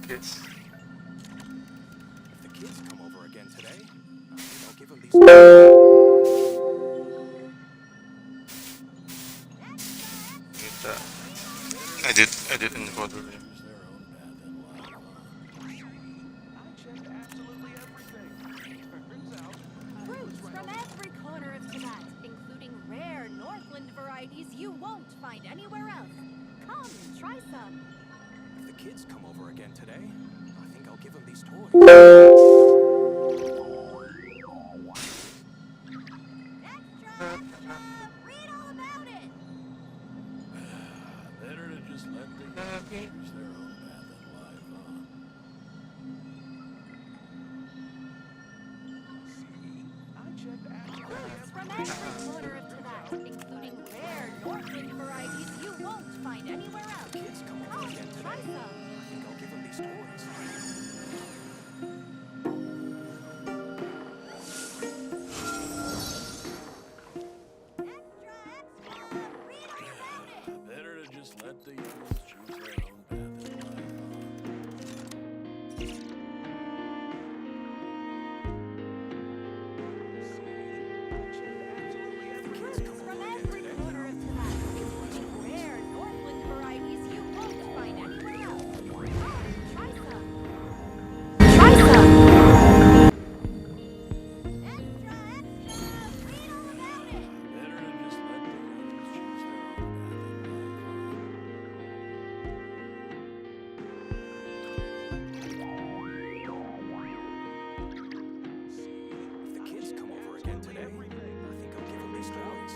kids. If the kids come over again today, I'll give them these. I did encode it. Fruits from every corner of Tibet, including rare Northland varieties you won't find anywhere else. Come, try some. If the kids come over again today, I think I'll give them these toys. Extra! Read all about it! Better to just let the young choose their own path in life, huh? Fruits from every corner of Tibet, including rare Northland varieties you won't find anywhere else. Kids come over Come, again try today. some. I think I'll give them these toys. Extra! Read all about it! Better to just let the young choose their own path in life, Fruits from every corner of Tibet, including rare Northland varieties you won't find anywhere else. Come, try some. Try some! Extra! Read all about it! Better to just let the young choose their own path If the kids come over again today, I think I'll give them these toys.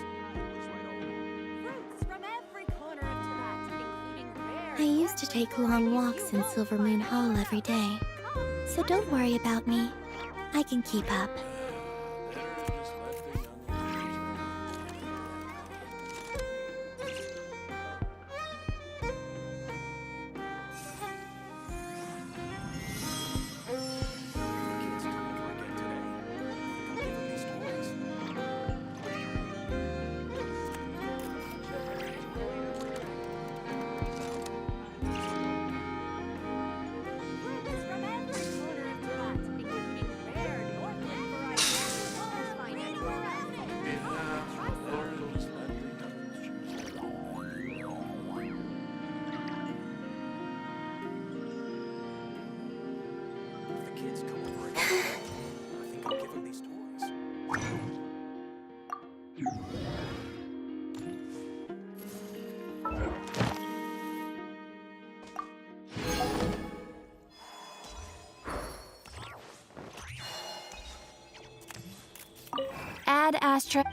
Fruits from every corner of Tibet, including rare. I used to take long walks in Silver Moon Hall every day, so don't worry about me. I can keep up. Better to just let the young choose their Fruits from every corner of Tibet, including rare Northland varieties you won't find anywhere else. Come, try some. just let the young choose their own path in life. If the kids come over again today, I think I'll give them these toys. Add Astra.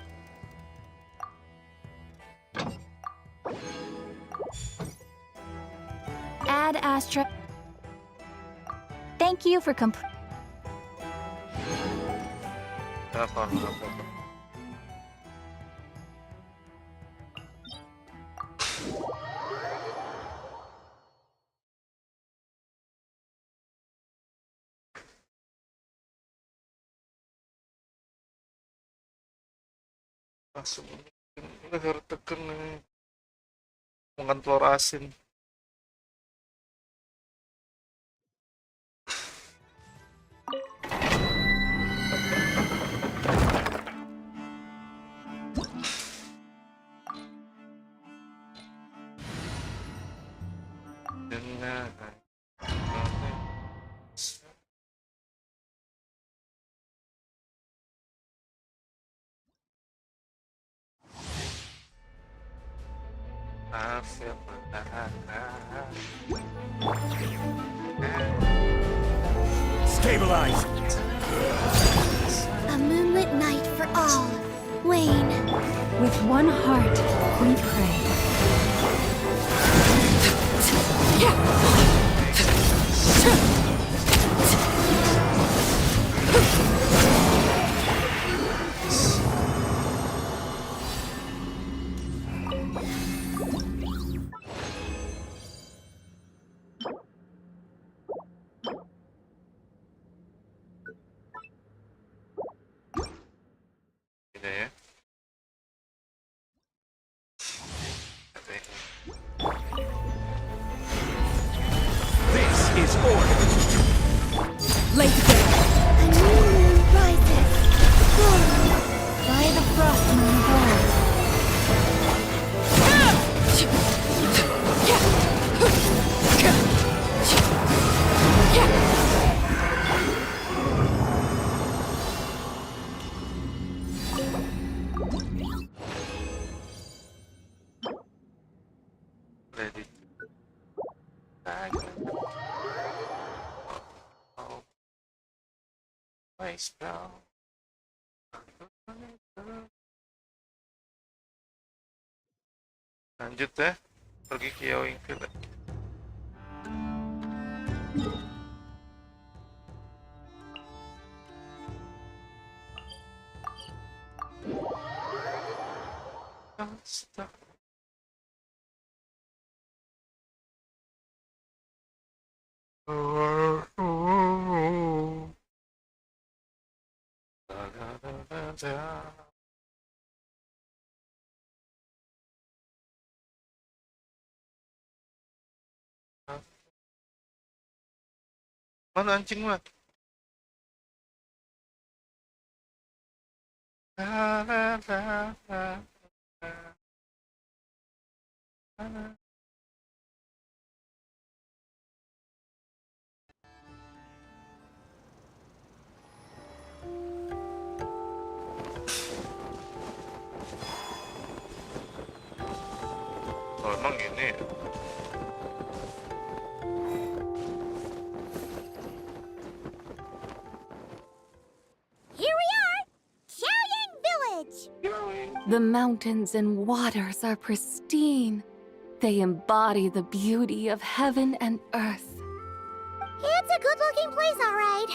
Add Astra. Thank you for Apa? Langsung negara tekan nih. Makan telur asin. Dengan Stabilize! a moonlit night for all. Wayne. With one heart, we pray. Ini ya. This is all Ready. Oh. Nice brown. Lanjut ya. Pergi ke Yellowfield. Stop. Mana anjing mah? La, la, la, la, la, la. Oh, emang ini ya? Here we are! Xiaoyang Village! The mountains and waters are pristine. They embody the beauty of heaven and earth. It's a good-looking place, all right.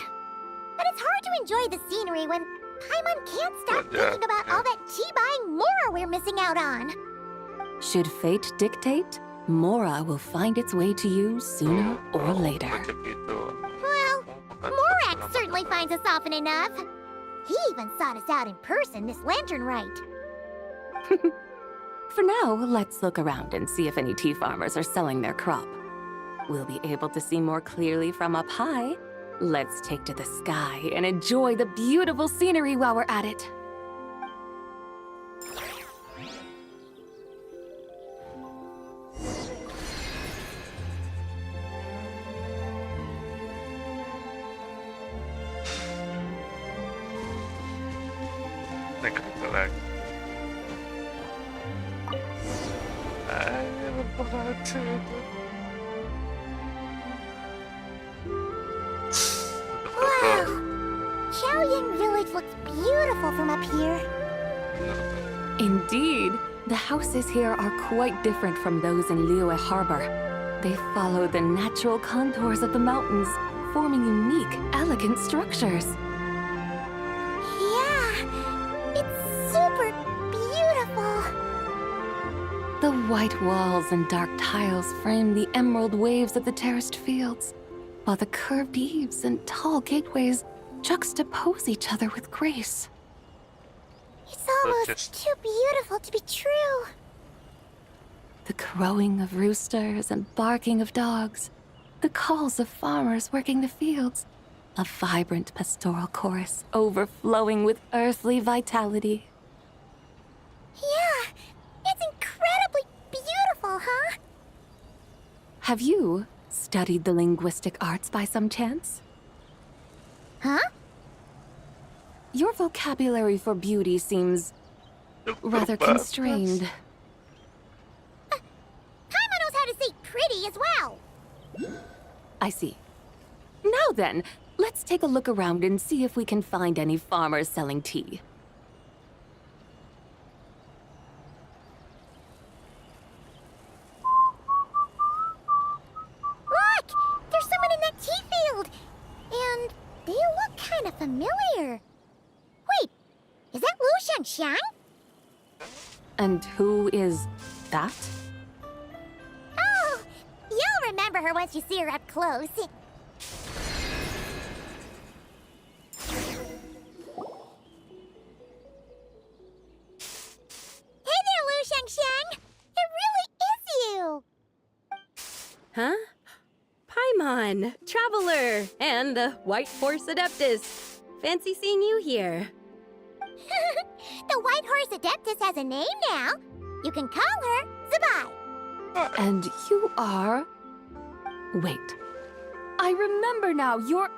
But it's hard to enjoy the scenery when Paimon can't stop Yeah, thinking about yeah. all that tea-buying Mora we're missing out on. Should fate dictate, Mora will find its way to you sooner or later. Baca gitu. Well, Makan Morak sama certainly teman. finds us often enough. He even sought us out in person this lantern rite. For now, let's look around and see if any tea farmers are selling their crop. We'll be able to see more clearly from up high. Let's take to the sky and enjoy the beautiful scenery while we're at it. Naik kereta lagi. Ayo berpacu. Wow! Xiaoyang Village looks beautiful from up here. Indeed, the houses here are quite different from those in Liyue Harbor. They follow the natural contours of the mountains, forming unique, elegant structures. Yeah, it's super beautiful. The white walls and dark tiles frame the emerald waves of the terraced fields, while the curved eaves and tall gateways juxtapose each other with grace. It's almost just- too beautiful to be true. The crowing of roosters and barking of dogs, the calls of farmers working the fields, a vibrant pastoral chorus overflowing with earthly vitality. Yeah, it's incredibly beautiful, huh? Have you studied the linguistic arts by some chance? Huh? Your vocabulary for beauty seems rather constrained. Paimon knows how to say pretty as well. I see. Now then, let's take a look around and see if we can find any farmers selling tea. Look! There's someone in that tea field! And they look kind of familiar. Wait, is that Lu Shangxiang? And who is that? Oh, you'll remember her once you see her up close. Hey there, Lu Shangxiang! It really is you! Huh? Paimon, Traveler, and the White Horse Adeptus. Fancy seeing you here. The White Horse Adeptus has a name now. You can call her Zabai. And you are... Wait. I remember now, you're...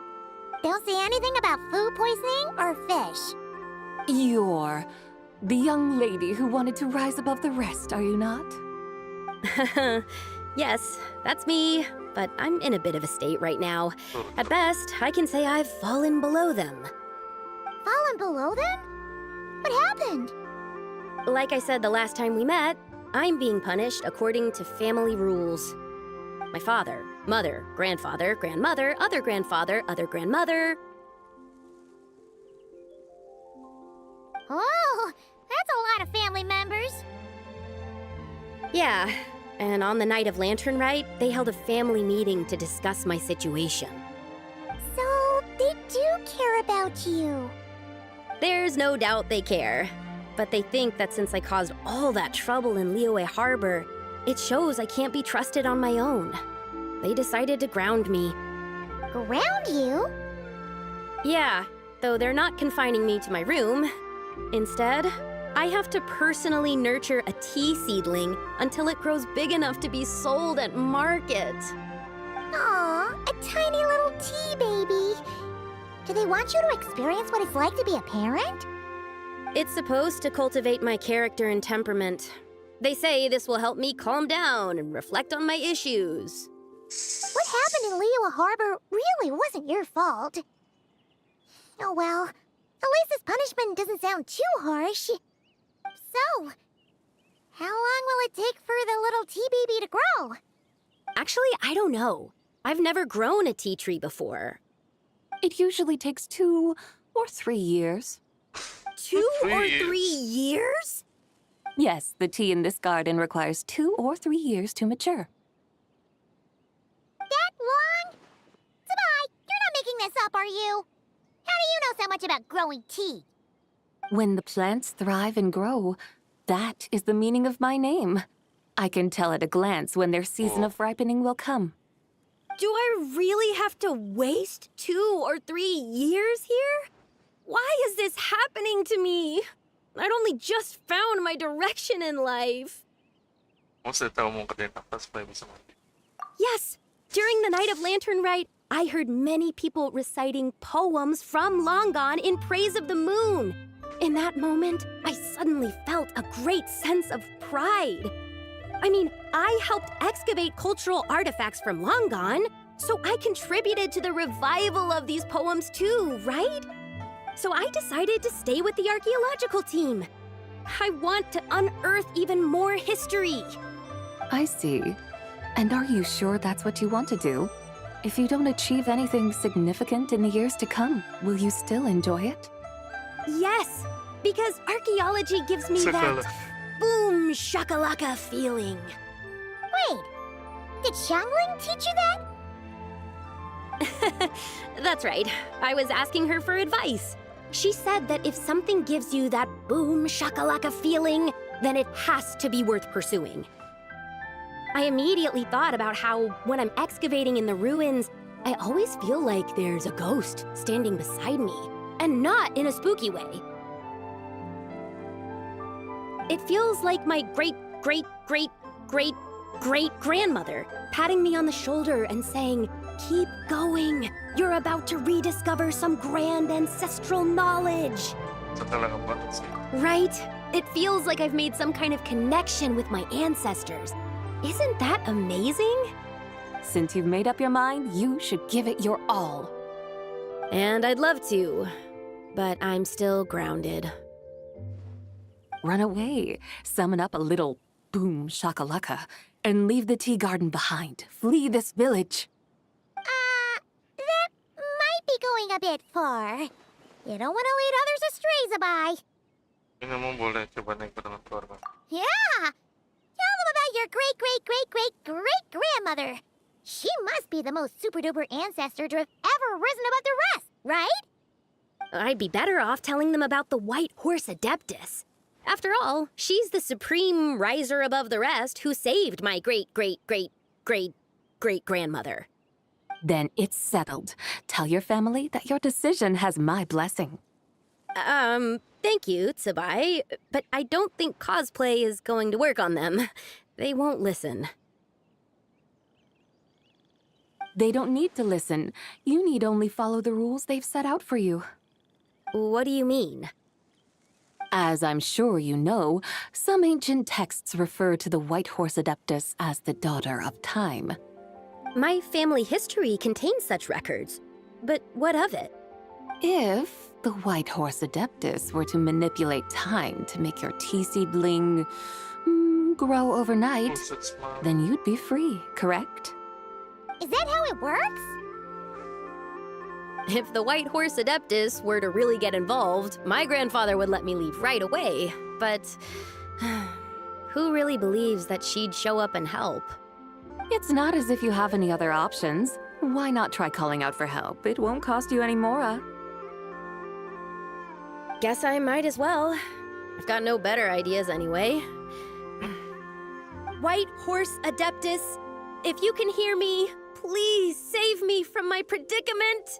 Don't say anything about food poisoning or fish. You're... the young lady who wanted to rise above the rest, are you not? Yes, that's me, but I'm in a bit of a state right now. At best, I can say I've fallen below them. Fallen below them? What happened? Like I said the last time we met, I'm being punished according to family rules. My father, mother, grandfather, grandmother, other grandfather, other grandmother. Oh, that's a lot of family members. Yeah, and on the night of Lantern Rite, they held a family meeting to discuss my situation. So, they do care about you. There's no doubt they care. But they think that since I caused all that trouble in Liyue Harbor, it shows I can't be trusted on my own. They decided to ground me. Ground you? Yeah, though they're not confining me to my room. Instead, I have to personally nurture a tea seedling until it grows big enough to be sold at market. Aw, a tiny little tea baby. Do they want you to experience what it's like to be a parent? It's supposed to cultivate my character and temperament. They say this will help me calm down and reflect on my issues. What happened in Liyue Harbor really wasn't your fault. Oh well, at least this punishment doesn't sound too harsh. So, how long will it take for the little tea baby to grow? Actually, I don't know. I've never grown a tea tree before. It usually takes 2 or 3 years. 2 or 3 years? Yes, the tea in this garden requires 2 or 3 years to mature. That long? Sabai, you're not making this up, are you? How do you know so much about growing tea? When the plants thrive and grow, that is the meaning of my name. I can tell at a glance when their season of ripening will come. Do I really have to waste 2 or 3 years here? Why is this happening to me? I'd only just found my direction in life. Yes, during the night of Lantern Rite, I heard many people reciting poems from Long Gone in praise of the moon. In that moment, I suddenly felt a great sense of pride. I mean, I helped excavate cultural artifacts from Long Gone, so I contributed to the revival of these poems too, right? So I decided to stay with the archaeological team. I want to unearth even more history. I see. And are you sure that's what you want to do? If you don't achieve anything significant in the years to come, will you still enjoy it? Yes, because archaeology gives me that boom shakalaka feeling. Wait, did Xiangling teach you that? That's right. I was asking her for advice. She said that if something gives you that boom shakalaka feeling, then it has to be worth pursuing. I immediately thought about how when I'm excavating in the ruins, I always feel like there's a ghost standing beside me, and not in a spooky way. It feels like my great-great-great-great-great-grandmother patting me on the shoulder and saying, "Keep going. You're about to rediscover some grand ancestral knowledge." Right? It feels like I've made some kind of connection with my ancestors. Isn't that amazing? Since you've made up your mind, you should give it your all. And I'd love to, but I'm still grounded. Run away, summon up a little boom shakalaka, and leave the tea garden behind. Flee this village. That might be going a bit far. You don't want to lead others astray, Sabai. Yeah! Tell them about your great-great-great-great-great-grandmother. She must be the most super-duper ancestor to have ever risen above the rest, right? I'd be better off telling them about the White Horse Adeptus. After all, she's the supreme riser above the rest who saved my great-great-great-great-great-grandmother. Then it's settled. Tell your family that your decision has my blessing. Thank you, Tsubai, but I don't think cosplay is going to work on them. They won't listen. They don't need to listen. You need only follow the rules they've set out for you. What do you mean? As I'm sure you know, some ancient texts refer to the White Horse Adeptus as the daughter of time. My family history contains such records. But what of it? If the White Horse Adeptus were to manipulate time to make your tea seedling grow overnight, Buset, smart. then you'd be free, correct? Is that how it works? If the White Horse Adeptus were to really get involved, my grandfather would let me leave right away. But who really believes that she'd show up and help? It's not as if you have any other options. Why not try calling out for help? It won't cost you any more. Guess I might as well. I've got no better ideas anyway. White Horse Adeptus, if you can hear me, please save me from my predicament.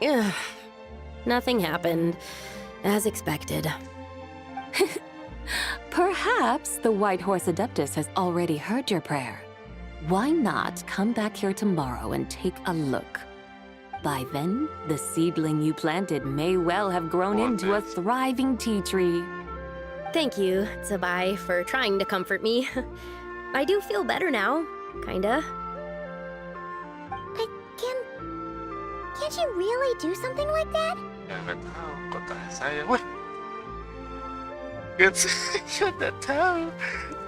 Ugh. Nothing happened, as expected. Perhaps the White Horse Adeptus has already heard your prayer. Why not come back here tomorrow and take a look? By then, the seedling you planted may well have grown into a thriving tea tree. Thank you, Tsabai, for trying to comfort me. I do feel better now, kinda. But can't you really do something like that? Ya nggak tahu, kok tanya saya. Wih, kan saya nggak tahu,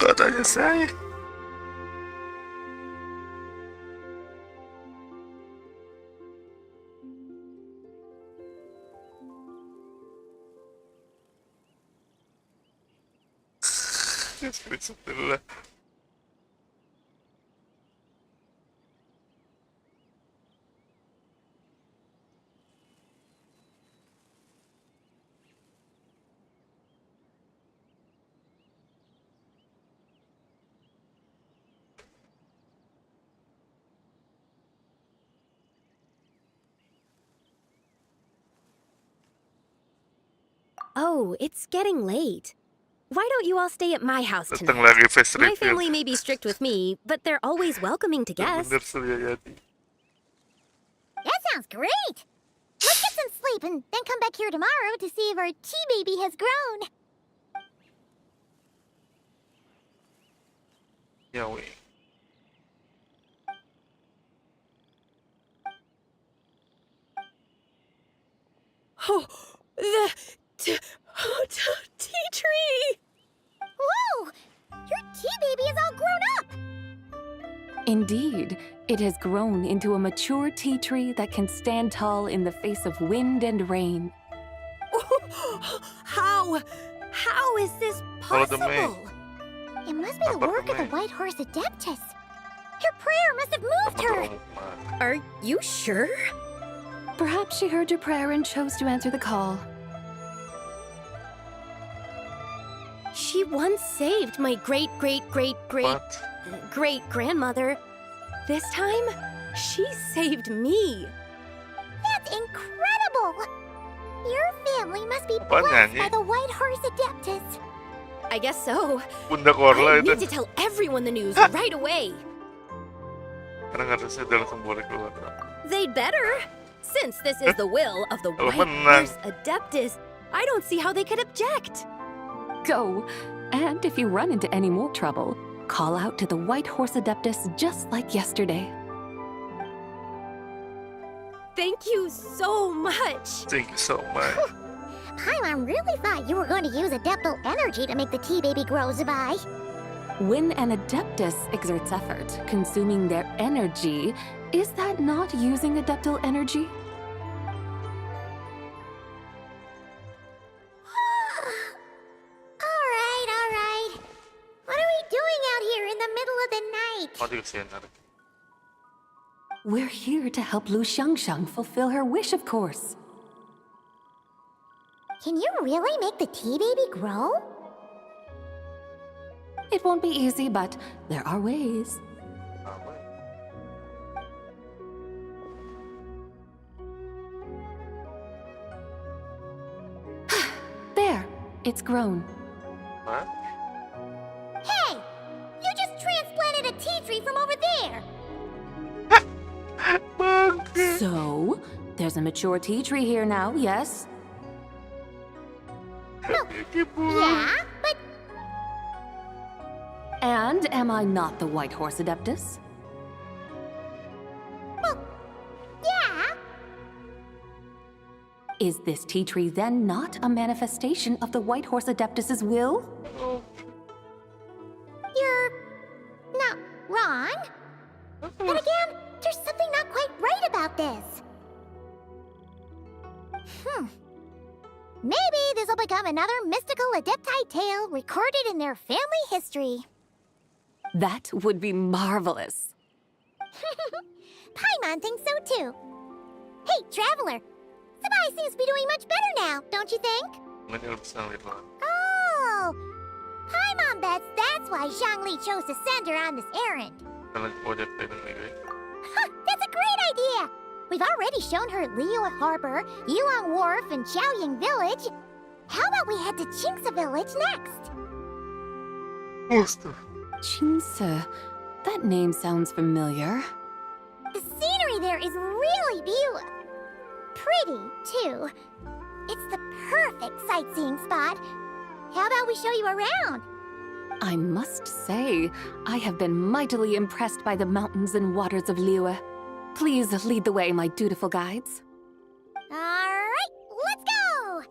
kok tanya saya. Screenshot dulu lah. Oh, it's getting late. Why don't you all stay at my house Datang tonight? lagi face My reveal. family may be strict with me, but they're always welcoming to guests. Bener Suryayati. That sounds great! Let's get some sleep and then come back here tomorrow to see if our tea baby has grown. Ya weh. Oh, the tea tree! Whoa! Your tea baby is all grown up! Indeed, it has grown into a mature tea tree that can stand tall in the face of wind and rain. How is this Follow the maid. possible? It must be the Apa work of the namanya? White Horse Adeptus. Her prayer must have moved Apa her. trauma? Are you sure? Perhaps she heard your prayer and chose to answer the call. She once saved my What? great-grandmother. This time, she saved me. That's incredible! Your family must be Apaan blessed nyanyi? by the White Horse Adeptus. I guess so. Bunda Korla I itu. need to tell everyone the news right away. Karena nggak harusnya dia langsung boleh keluar. They'd better. Since this is the will of the Kalau White menang. Horse Adeptus, I don't see how they could object. Go! And if you run into any more trouble, call out to the White Horse Adeptus just like yesterday. Thank you so much. Thank you so much. Paimon really thought you were going to use Adeptal energy to make the tea baby grow, Zabai. When an Adeptus exerts effort, consuming their energy, is that not using Adeptal energy? Alright. What are we doing out here in the middle of the night? Mau dikasihin nanti. We're here to help Lu Xiangxiang fulfill her wish, of course. Can you really make the tea baby grow? It won't be easy, but there are ways. Apa? There, it's grown. Hah? Hey! You just transplanted a tea tree from over there! Bangke. So, there's a mature tea tree here now, yes? Yeah, but And am I not the White Horse Adeptus? yeah. Is this tea tree then not a manifestation of the White Horse Adeptus's will? You're not wrong. But again, there's something not quite right about this. Maybe this will become another mystical Adepti tale recorded in their family history. That would be marvelous. Paimon thinks so too. Hey, Traveler. Sabai seems to be doing much better now, don't you think? Menilbis ng lima. Oh! Paimon bets that's why Zhangli chose to send her on this errand. Talang order tayo ng ligay. That's a great idea! We've already shown her Liyue Harbor, Yulong Wharf, and Xiaoying Village. How about we head to Qingce Village next? Gusto. Qingce. That name sounds familiar. The scenery there is really beautiful. Pretty, too. It's the perfect sightseeing spot. How about we show you around? I must say, I have been mightily impressed by the mountains and waters of Liyue. Please lead the way, my dutiful guides. Alright, let's go!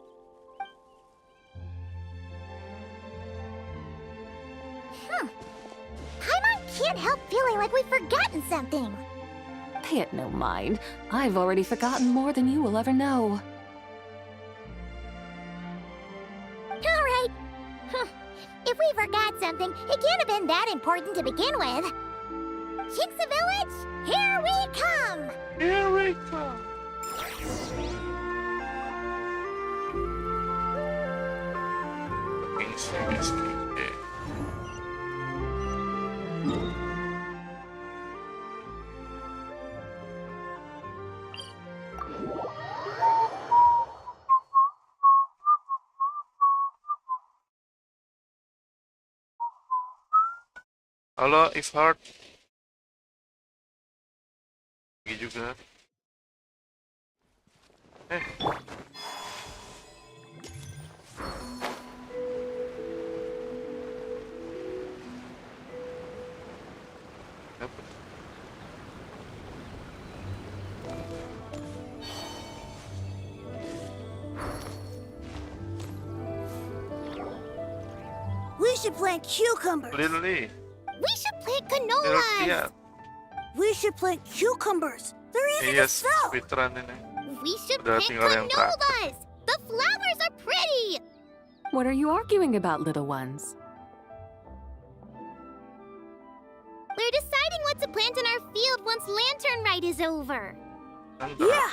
Paimon can't help feeling like we've forgotten something. Pay it no mind. I've already forgotten more than you will ever know. Alright. If we forgot something, it can't have been that important to begin with. Qingce Village, here we come! Here we go. King Segas King A. Halo, if heart. Pergi juga. Apa? We should plant cucumbers. Literally. We should plant Pero canolas! yeah. We should plant cucumbers. They're easy to Yes, sell. veteran ini. We should Udah plant tinggal yang canolas! The flowers are pretty! What are you arguing about, little ones? We're deciding what to plant in our field once Lantern Rite is over. Yeah.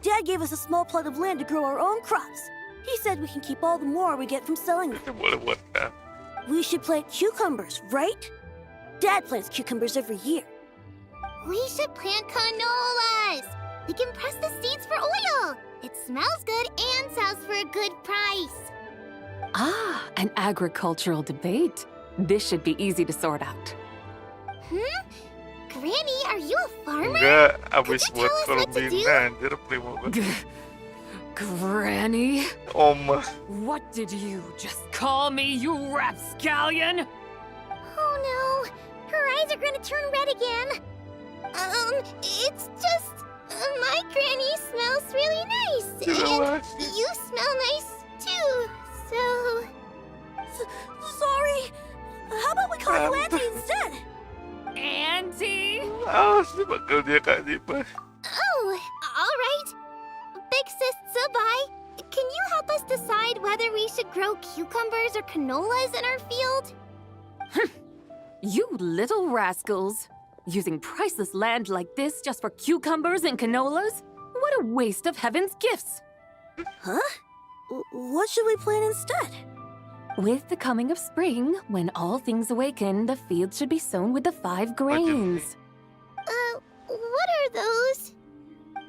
Dad gave us a small plot of land to grow our own crops. He said we can keep all the more we get from selling them. Kita boleh buat kan? We should plant cucumbers, right? Dad plants cucumbers every year. We should plant canolas! We can press the seeds for oil! It smells good and sells for a good price. Ah, an agricultural debate. This should be easy to sort out. Granny, are you a farmer? Enggak, abis you buat tell us what to do? kolombinan, dia udah beli mobil. Granny? Oma. What did you just call me, you rapscallion? Oh no, her eyes are gonna turn red again. It's just my granny smells really nice, Kenapa? and you smell nice too. So Sorry. How about we call you Auntie instead? Auntie? Awas dipanggil dia Kak Dipa. oh, all right. Big Sis Sabai, can you help us decide whether we should grow cucumbers or canolas in our field? You little rascals. Using priceless land like this just for cucumbers and canolas? What a waste of heaven's gifts! Huh? What should we plant instead? With the coming of spring, when all things awaken, the fields should be sown with the 5 grains. What are those?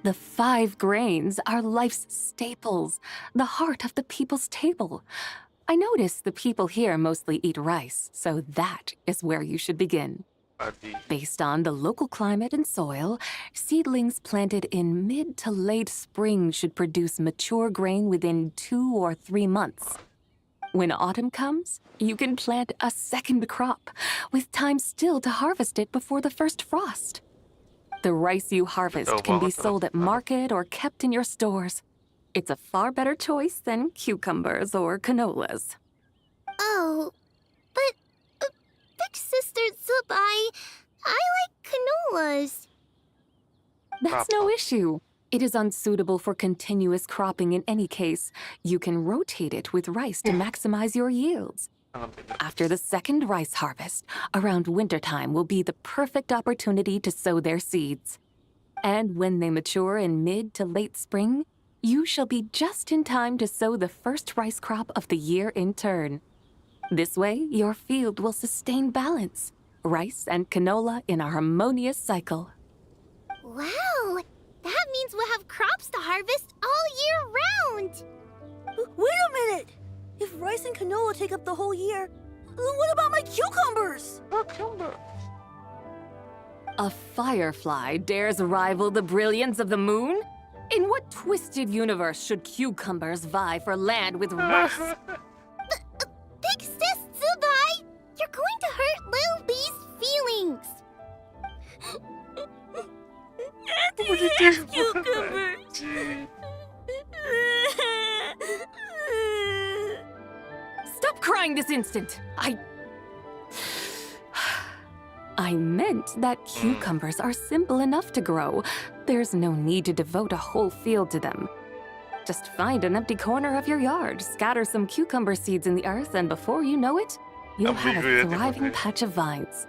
The 5 grains are life's staples, the heart of the people's table. I notice the people here mostly eat rice, so that is where you should begin. Padi. Based on the local climate and soil, seedlings planted in mid to late spring should produce mature grain within 2 or 3 months. When autumn comes, you can plant a second crop, with time still to harvest it before the first frost. The rice you harvest can be sold at market or kept in your stores. It's a far better choice than cucumbers or canolas. Oh, but Big Sister Zubai, I like canolas. That's no issue. It is unsuitable for continuous cropping in any case. You can rotate it with rice to maximize your yields. After the second rice harvest, around wintertime will be the perfect opportunity to sow their seeds. And when they mature in mid to late spring, you shall be just in time to sow the first rice crop of the year in turn. This way, your field will sustain balance, rice and canola in a harmonious cycle. Wow, that means we'll have crops to harvest all year round. Wait a minute! If rice and canola take up the whole year, what about my cucumbers? A firefly dares rival the brilliance of the moon? In what twisted universe should cucumbers vie for land with rice? Big Sis Zubai, you're going to hurt Lil Bee's feelings. Stop crying this instant! I meant that cucumbers are simple enough to grow. There's no need to devote a whole field to them. Just find an empty corner of your yard, scatter some cucumber seeds in the earth, and before you know it, you'll have a thriving patch of vines.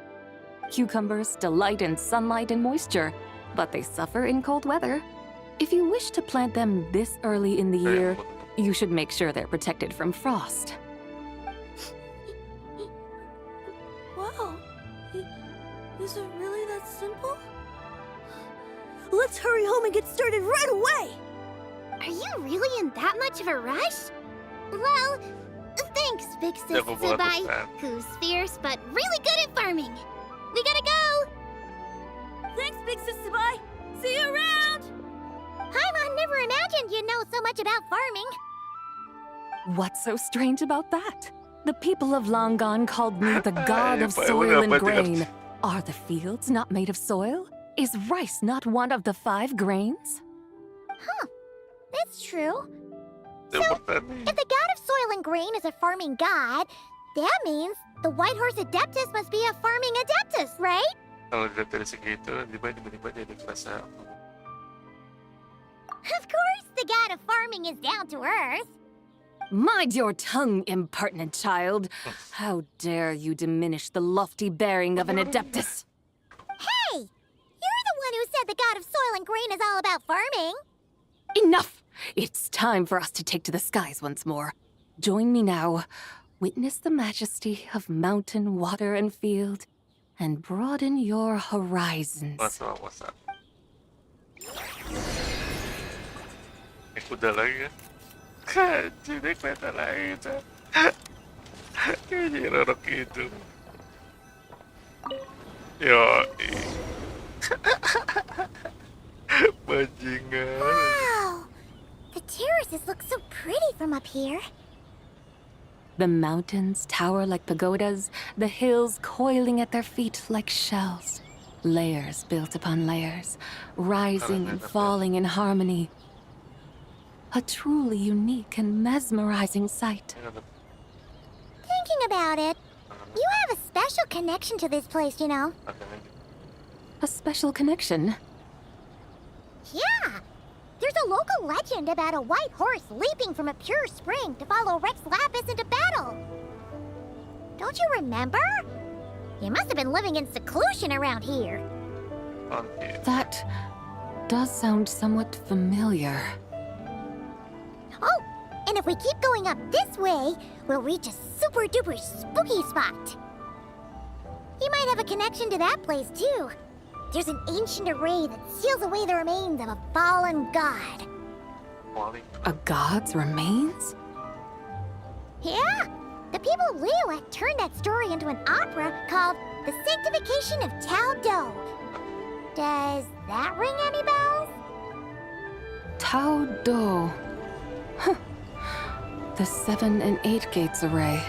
Cucumbers delight in sunlight and moisture, but they suffer in cold weather. If you wish to plant them this early in the year, you should make sure they're protected from frost. Wow. Is it really that simple? Let's hurry home and get started right away! Are you really in that much of a rush? Well, thanks, Big Sis Never will Zubai, understand. who's fierce but really good at farming. We gotta go! Thanks, Big Sis Zubai! See you around! Paimon never imagined you'd know so much about farming. What's so strange about that? The people of Lanjut called me the god of Ay, soil and wala pa grain. Are the fields not made of soil? Is rice not one of the 5 grains? That's true. Importante. If the god of soil and grain is a farming god, that means the White Horse Adeptus must be a farming adeptus, right? Ang nagdadala si Gator, di ba niligtas sa... Of course, the god of farming is down to earth. Mind your tongue, impertinent child. How dare you diminish the lofty bearing of an adeptus? Hey! You're the one who said the god of soil and grain is all about farming. Enough! It's time for us to take to the skies once more. Join me now. Witness the majesty of mountain, water, and field, and broaden your horizons. What's up? May kuda lang yan. Hindi kwenta lang ito. Kaya rorok ito. Yo. Bajingan. Wow! The terraces look so pretty from up here. The mountains tower like pagodas, the hills coiling at their feet like shells. Layers built upon layers, rising and falling in harmony. A truly unique and mesmerizing sight. Thinking about it, you have a special connection to this place, you know. A special connection. Yeah! There's a local legend about a white horse leaping from a pure spring to follow Rex Lapis into battle. Don't you remember? You must have been living in seclusion around here. That does sound somewhat familiar. Oh, and if we keep going up this way, we'll reach a super duper spooky spot. You might have a connection to that place too. There's an ancient array that seals away the remains of a fallen god. A god's remains? Yeah, the The people of Liyue turned that story into an opera called The Sanctification of Tao Do. Does that ring any bells? Tao Do. Huh. The 7 and 8 gates array.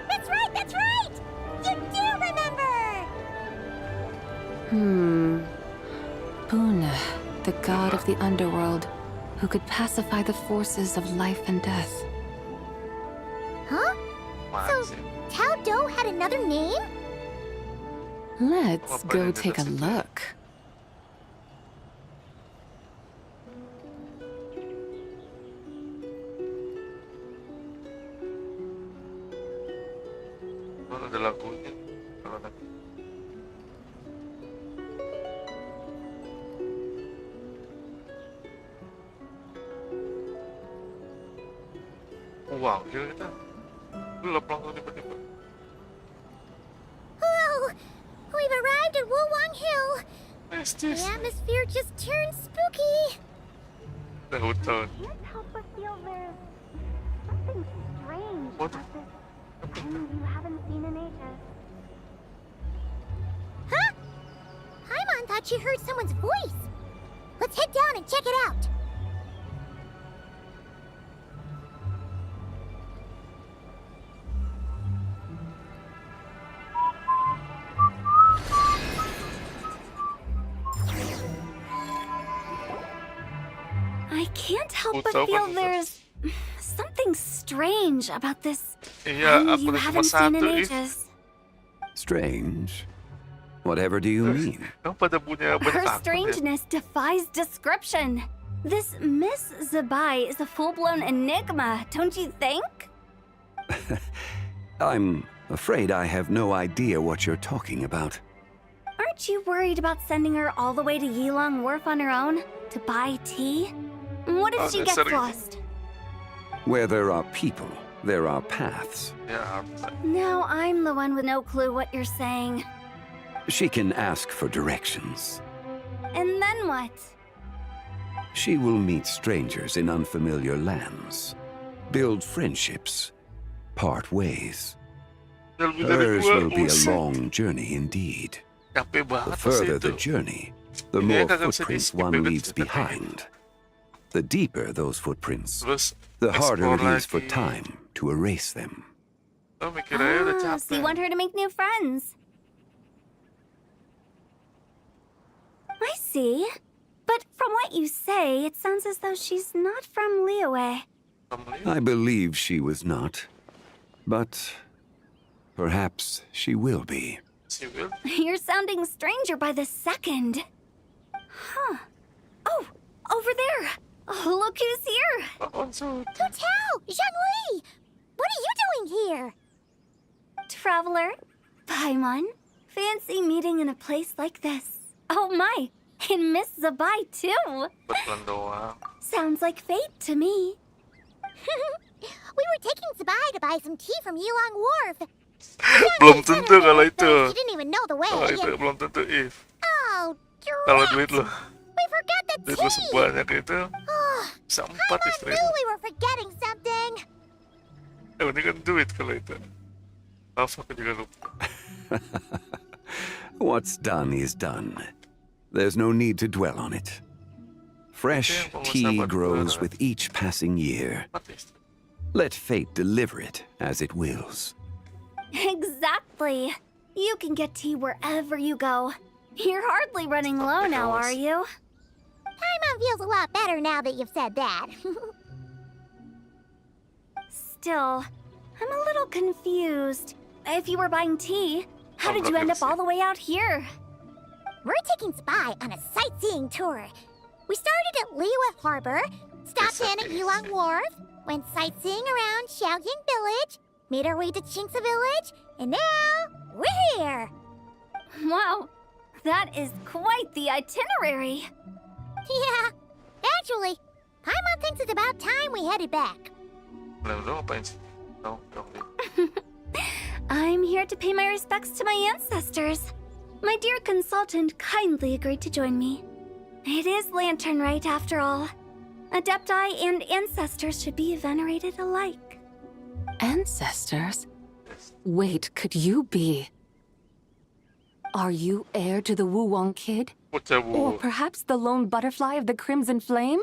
That's right, that's right! You do remember! Buna, the god of the underworld, who could pacify the forces of life and death. Huh? Apaan So, sih? Tao Do had another name? Let's Apa go ini take a dekat situ? look. Mana ada lagunya? Kalau nanti wow, gila kita gelap langsung tiba-tiba. Whoa! We've arrived at Wulwang Hill. What's The this? atmosphere just turned spooky. Udah hutan. Can't help but feel there's something strange What? about this thing you haven't seen in ages. Huh? Paimon thought she heard someone's voice. Let's head down and check it out. I can't help but Tahu feel kan, there's something strange about this Iya, thing aku you udah cuma haven't seen in satu, If. ages. Strange. Whatever do you mean? Kamu pada punya banyak Her takut ya? strangeness defies description. This Miss Zabai is a full-blown enigma, don't you think? I'm afraid I have no idea what you're talking about. Aren't you worried about sending her all the way to Yilong Wharf on her own to buy tea? What if Oh, she that's gets sorry. lost? Where there are people, there are paths. Ya, harusnya. Now I'm the one with no clue what you're saying. She can ask for directions. And then what? She will meet strangers in unfamiliar lands, build friendships, part ways. Lebih dari Hers gua, will be a buset. long journey indeed. Capek The banget pas further itu. the journey, the Ini more kagak bisa footprints di-skip one ya, leaves ceritanya. behind. The deeper those footprints, Terus the harder it explore is for lagi. time to erase them. Oh, mikir aja udah capek. So you want her to make new friends? I see. But from what you say, it sounds as though she's not from Liyue. Kamu lihat? I believe she was not, but perhaps she will be. Si Will. You're sounding stranger by the second. Huh. Oh, over there. Oh, look who's here. Apaan sih? Hu Tao! Zhongli! What are you doing here? Traveler, Paimon, fancy meeting in a place like this. Oh my, and Miss Zabai too. Betulan doang. Sounds like fate to me. We were taking Zabai to buy some tea from Yulong Wharf. Belum tentu kalau itu. She didn't even know the way. Kalau itu and- belum tentu If. Oh, Kalau drat! duit lo, We forgot the duit lo tea! sebanyak itu, Oh, bisa 4 Paimon istri. knew we were forgetting something. Ini kan duit kalau itu. Maaf, aku juga lupa. What's done is done. There's no need to dwell on it. Fresh Oke, tea pengusaha grows batubara. with each passing year. 4 istri. Let fate deliver it as it wills. Exactly. You can get tea wherever you go. You're hardly running low now, are you? Paimon feels a lot better now that you've said that. Still, I'm a little confused. If you were buying tea, how did you end up all the way out here? We're taking Spy on a sightseeing tour. We started at Liyue Harbor, stopped in at Yulong Wharf, went sightseeing around Xiaoying Village, made our way to Qingce Village, and now we're here. Wow, that is quite the itinerary. Yeah, actually, Paimon thinks it's about time we headed back. Belum dong ngapain sih? Tahu dong dia. I'm here to pay my respects to my ancestors. My dear consultant kindly agreed to join me. It is Lantern Rite, after all. Adepti and ancestors should be venerated alike. Ancestors? Wait, could you be? Are you heir to the Woo-Wong kid? Bocah Or Wu. perhaps the lone butterfly of the Crimson Flame?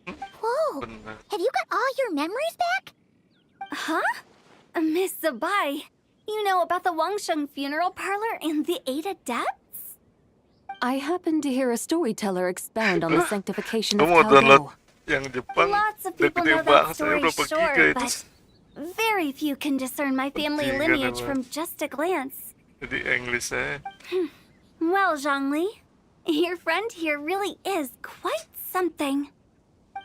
Whoa! Bener. Have you got all your memories back? Huh? Miss Zabai, you know about the Wangsheng funeral parlor and the 8 adepts? I happened to hear a storyteller expound on the sanctification of Kamu mau download Tao. yang Jepang? Lots of Udah people gede know that banget, saya story, berapa giga sure, itu? but very few can discern my family Giga lineage namanya. from just a glance. Jadi English saya. Well, Zhongli, your friend here really is quite something.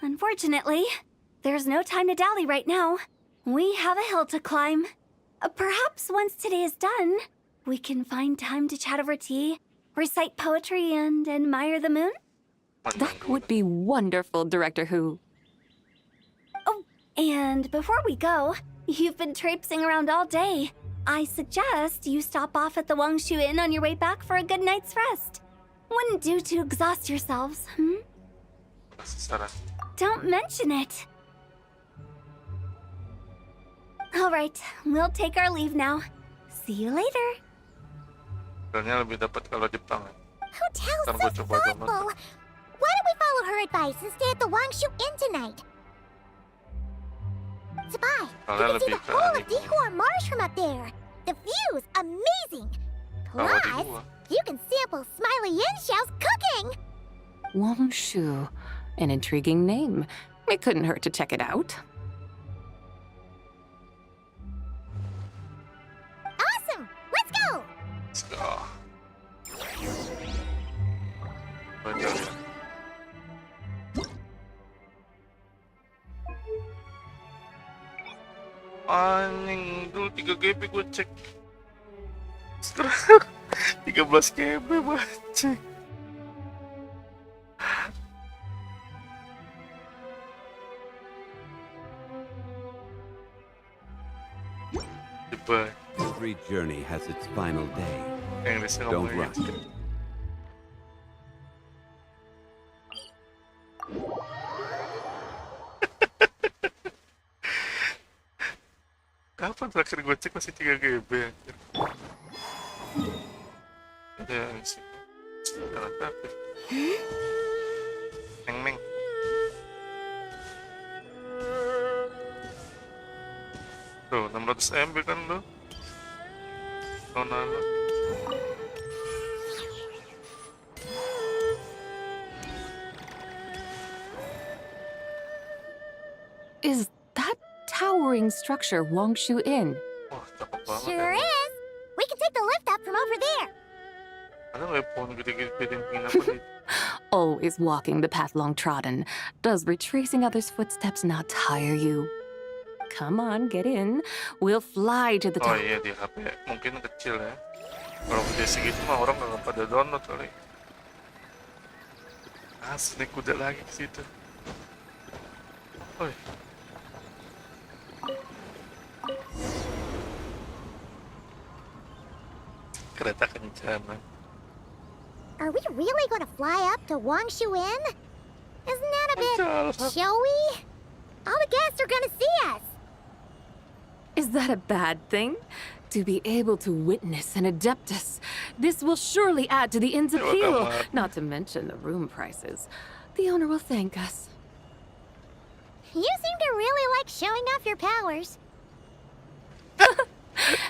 Unfortunately, there's no time to dally right now. We have a hill to climb. Perhaps once today is done, we can find time to chat over tea, recite poetry, and admire the moon? That would be wonderful, Director Who. Oh, and before we go, you've been traipsing around all day. I suggest you stop off at the Wangshu Inn on your way back for a good night's rest. Wouldn't do to exhaust yourselves, hmm? Saran. Don't mention it. All right, we'll take our leave now. See you later. Sebenarnya lebih dapat kalau Jepang. Hotel's Ntar so gua coba download. thoughtful. Why don't we follow her advice and stay at the Wangshu Inn tonight? Zabai, you Soalnya can see lebih the ke whole of anime. Dihor Marsh from up there. The view's amazing. Kalau di Plus, gua. you can sample Smiley Yin-Xiao's cooking. Wangshu. An intriguing name. It couldn't hurt to check it out. Awesome! Let's go! Let's go. Baca ya. Anjing, dulu 3 GB gue cek. Sekarang 13 GB gue cek. Coba Every journey has its final day. Inggrisnya Don't ngomongnya. rush. Kapan terakhir gue cek masih 3 GB anjir. Ada yang isi. Jalan apa? Meng. Tuh, 600 MB kan lo? Tahun lalu. Is that towering structure Wangshu Inn? Wah, cakep banget Sure ya. is. We can take the lift up from over there. Ada nggak ya pohon gede-gede yang penginapan itu? Always walking the path long trodden. Does retracing others' footsteps not tire you? Come on, get in. We'll fly to the Oh top. iya, di HP mungkin kecil ya. Kalau gede segitu mah orang nggak pada download kali. Asli kuda lagi ke situ. Oi. Kereta kencana. Are we really going to fly up to Wangshu Inn? Isn't that a Betul. bit showy? All the guests are going to see us. Is that a bad thing? To be able to witness an Adeptus. This will surely add to the inn's You're appeal. welcome. Not to mention the room prices. The owner will thank us. You seem to really like showing off your powers.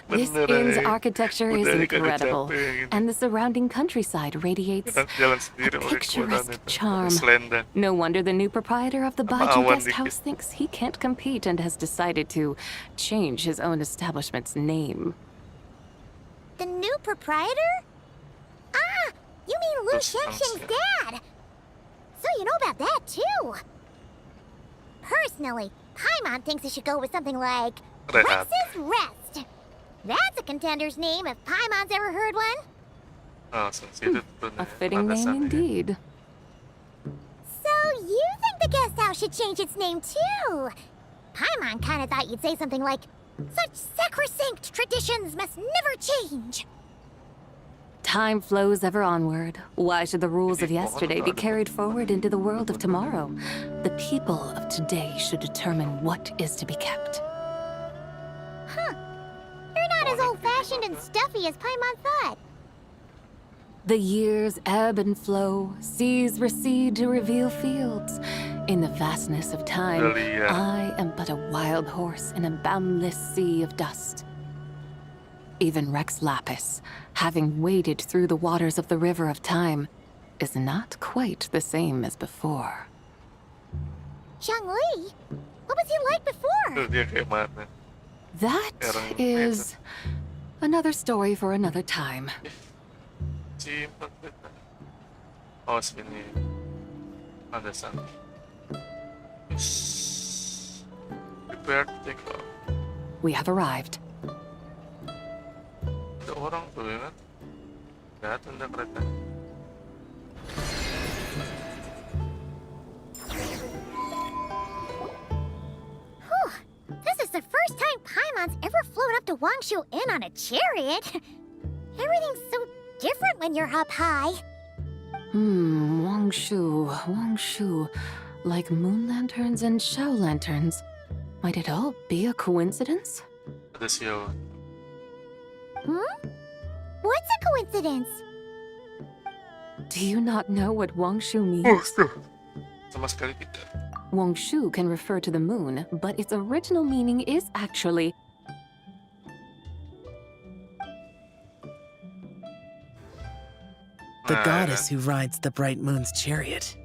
This Bener, inn's eh. architecture is Udah kagak incredible, capek gitu. and the surrounding countryside radiates Kita jalan a sendiri pakai kuda picturesque itu. charm. Selendang. No wonder the new proprietor of the Sama Baiju awan guest dikit. house thinks he can't compete and has decided to change his own establishment's name. The new proprietor? Ah, you mean Lu Terus Shengsheng's langsung. dad. So you know about that too. Personally, Paimon thinks it should go with something like Red Rex's Rest. That's a contender's name if Paimon's ever heard one. Oh, sensitif tuh A nih, fitting name batasannya. indeed. So you think the guest house should change its name too? Paimon kind of thought you'd say something like, "Such sacrosanct traditions must never change." Time flows ever onward. Why should the rules of yesterday be carried forward into the world of tomorrow? The people of today should determine what is to be kept. Huh. You're not as old-fashioned and stuffy as Paimon thought. The years ebb and flow, seas recede to reveal fields. In the vastness of time, Really, yeah. I am but a wild horse in a boundless sea of dust. Even Rex Lapis, having waded through the waters of the river of time, is not quite the same as before. Zhongli? What was he like before? Tuh, dia kayak mana? That Erang is another story for another time. Simple. Oh, sini. Understand. Yes. Prepare to take off. We have arrived. Ada orang tuh ya kan? Lihat ada kereta. Whew. This is the first time Paimon's ever flown up to Wangshu Inn on a chariot. Everything's so different when you're up high. Wangshu. Like moon lanterns and shao lanterns. Might it all be a coincidence? Ada siapa? What's a coincidence? Do you not know what Wangshu means? Sama sekali tidak. Wangshu can refer to the moon, but its original meaning is actually The Nah, goddess who rides the bright moon's chariot.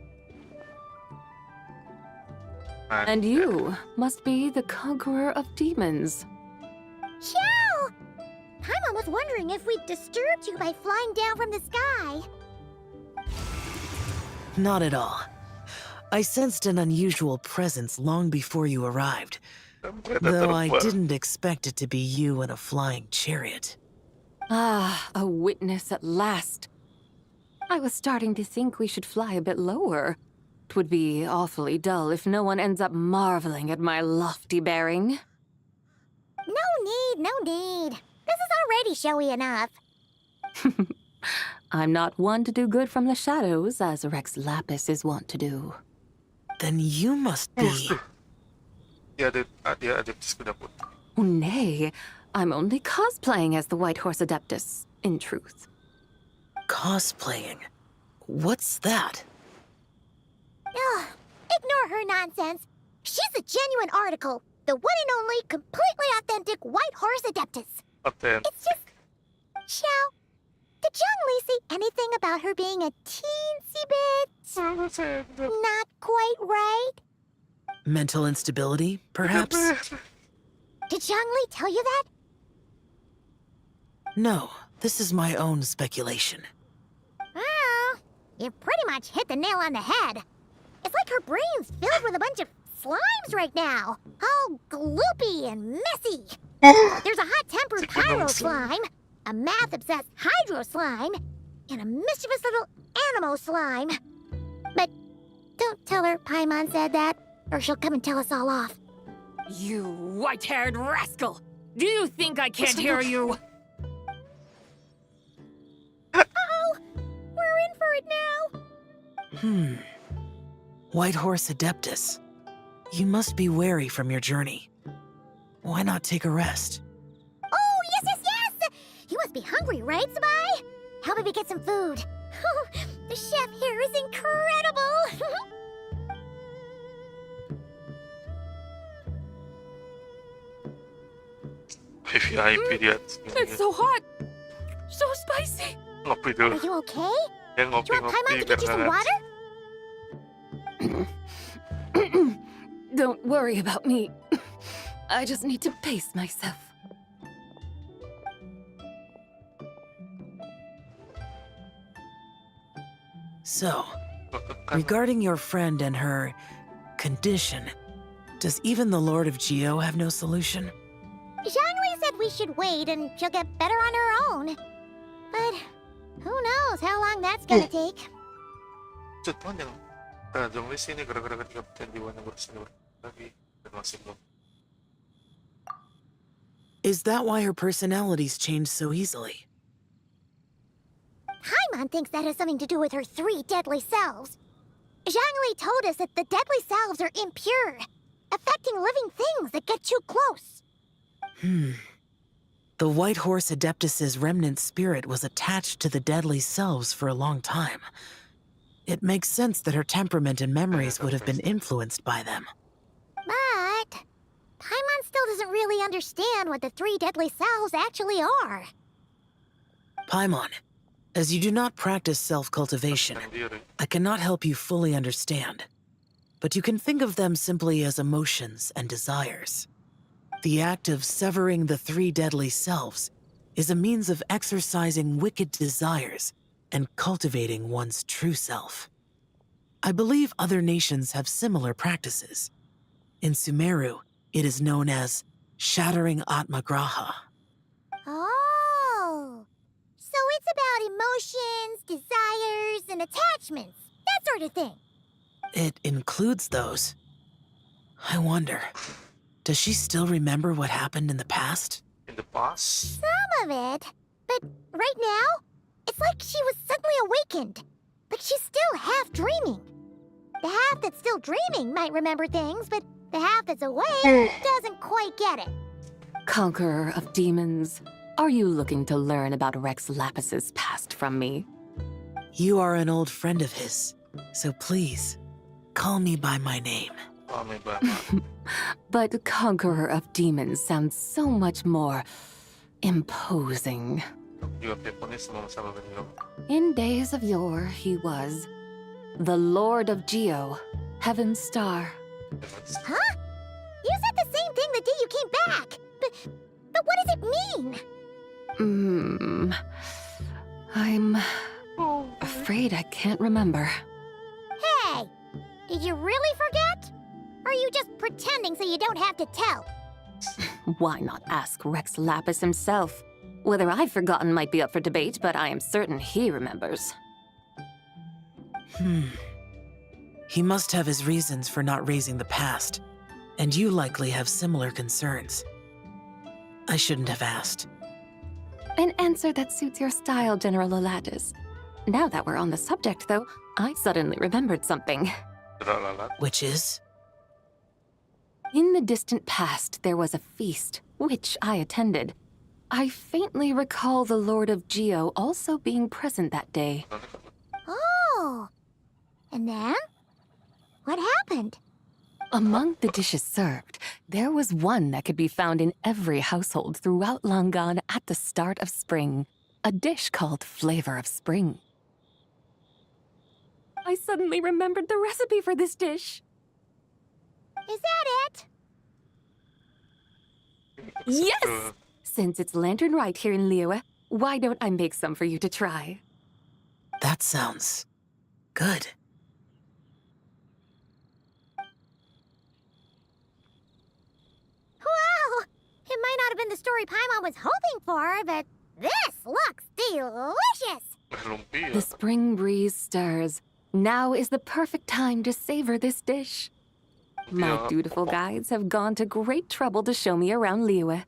ada. And you must be the conqueror of demons. Xiao! Paimon was wondering if we'd disturbed you by flying down from the sky. Not at all. I sensed an unusual presence long before you arrived, Kereta though I terbang. didn't expect it to be you in a flying chariot. Ah, a witness at last. I was starting to think we should fly a bit lower. It would be awfully dull if no one ends up marveling at my lofty bearing. No need. This is already showy enough. I'm not one to do good from the shadows, as Rex Lapis is wont to do. Then you must be... Dia ada kuda putih. Oh, nay, I'm only cosplaying as the White Horse Adeptus, in truth. cosplaying. What's that? Ugh, ignore her nonsense. She's a genuine article. The one and only, completely authentic White Horse Adeptus. Authentic. It's just... Xiao, did Zhongli say anything about her being a teensy bit... not quite right? Mental instability, perhaps? Did Zhongli tell you that? No, this is my own speculation. Well, you pretty much hit the nail on the head. It's like her brain's filled with a bunch of slimes right now. All gloopy and messy. There's a hot-tempered pyro slime, a math-obsessed hydro slime, and a mischievous little animo slime. But don't tell her Paimon said that, or she'll come and tell us all off. You white-haired rascal! Do you think I can't hear you? Uh-oh! We're in for it now! White Horse Adeptus. You must be wary from your journey. Why not take a rest? Oh, yes! You must be hungry, right, Sabai? How about we get some food? The chef here is incredible! VIP dia. It's so hot! So spicy! Ngopi Are dulu. you okay? Dia Do you want Paimon ngopi-ngopi to get you some nggak water? Don't worry about me. I just need to pace myself. So, ngantuk. regarding your friend and her condition, does even the Lord of Geo have no solution? Zhongli said we should wait and she'll get better on her own. But who knows how long that's gonna take. Cut panjang. Zhongli sini gara-gara ketika perjanjian yang bersini lagi dan masih belum. Is that why her personalities change so easily? Paimon thinks that has something to do with her 3 deadly selves. Zhongli told us that the deadly selves are impure, affecting living things that get too close. The White Horse Adeptus's remnant spirit was attached to the deadly selves for a long time. It makes sense that her temperament and memories would have been influenced by them. But Paimon still doesn't really understand what the three deadly selves actually are. Paimon, as you do not practice self-cultivation, I cannot help you fully understand. But you can think of them simply as emotions and desires. The act of severing the three deadly selves is a means of exercising wicked desires and cultivating one's true self. I believe other nations have similar practices. In Sumeru, it is known as shattering Atmagraha. Oh, so it's about emotions, desires, and attachments, that sort of thing. It includes those. I wonder, does she still remember what happened in the past? In the past? Some of it, but right now, it's like she was suddenly awakened. But she's still half dreaming. The half that's still dreaming might remember things, but the half that's awake doesn't quite get it. Conqueror of demons, are you looking to learn about Rex Lapis's past from me? You are an old friend of his, so please, call me by my name. Oh, may ba? But Conqueror of Demons sounds so much more imposing. Juga Peponis mo sa babanyo. In days of yore, he was the Lord of Geo, Heaven's Star. Huh? You said the same thing the day you came back. But what does it mean? I'm afraid I can't remember. Hey, did you really forget? Or are you just pretending so you don't have to tell? Why not ask Rex Lapis himself? Whether I've forgotten might be up for debate, but I am certain he remembers. He must have his reasons for not raising the past, and you likely have similar concerns. I shouldn't have asked. An answer that suits your style, General Olatis. Now that we're on the subject, though, I suddenly remembered something. Which is? In the distant past, there was a feast, which I attended. I faintly recall the Lord of Geo also being present that day. Oh. And then? What happened? Among the dishes served, there was one that could be found in every household throughout Langan at the start of spring, a dish called Flavor of Spring. I suddenly remembered the recipe for this dish. Is that it? Yes! Since it's Lantern Right here in Liyue, why don't I make some for you to try? That sounds good. Wow! It might not have been the story Paimon was hoping for, but this looks delicious! The spring breeze stirs. Now is the perfect time to savor this dish. My dutiful guides have gone to great trouble to show me around Liyue.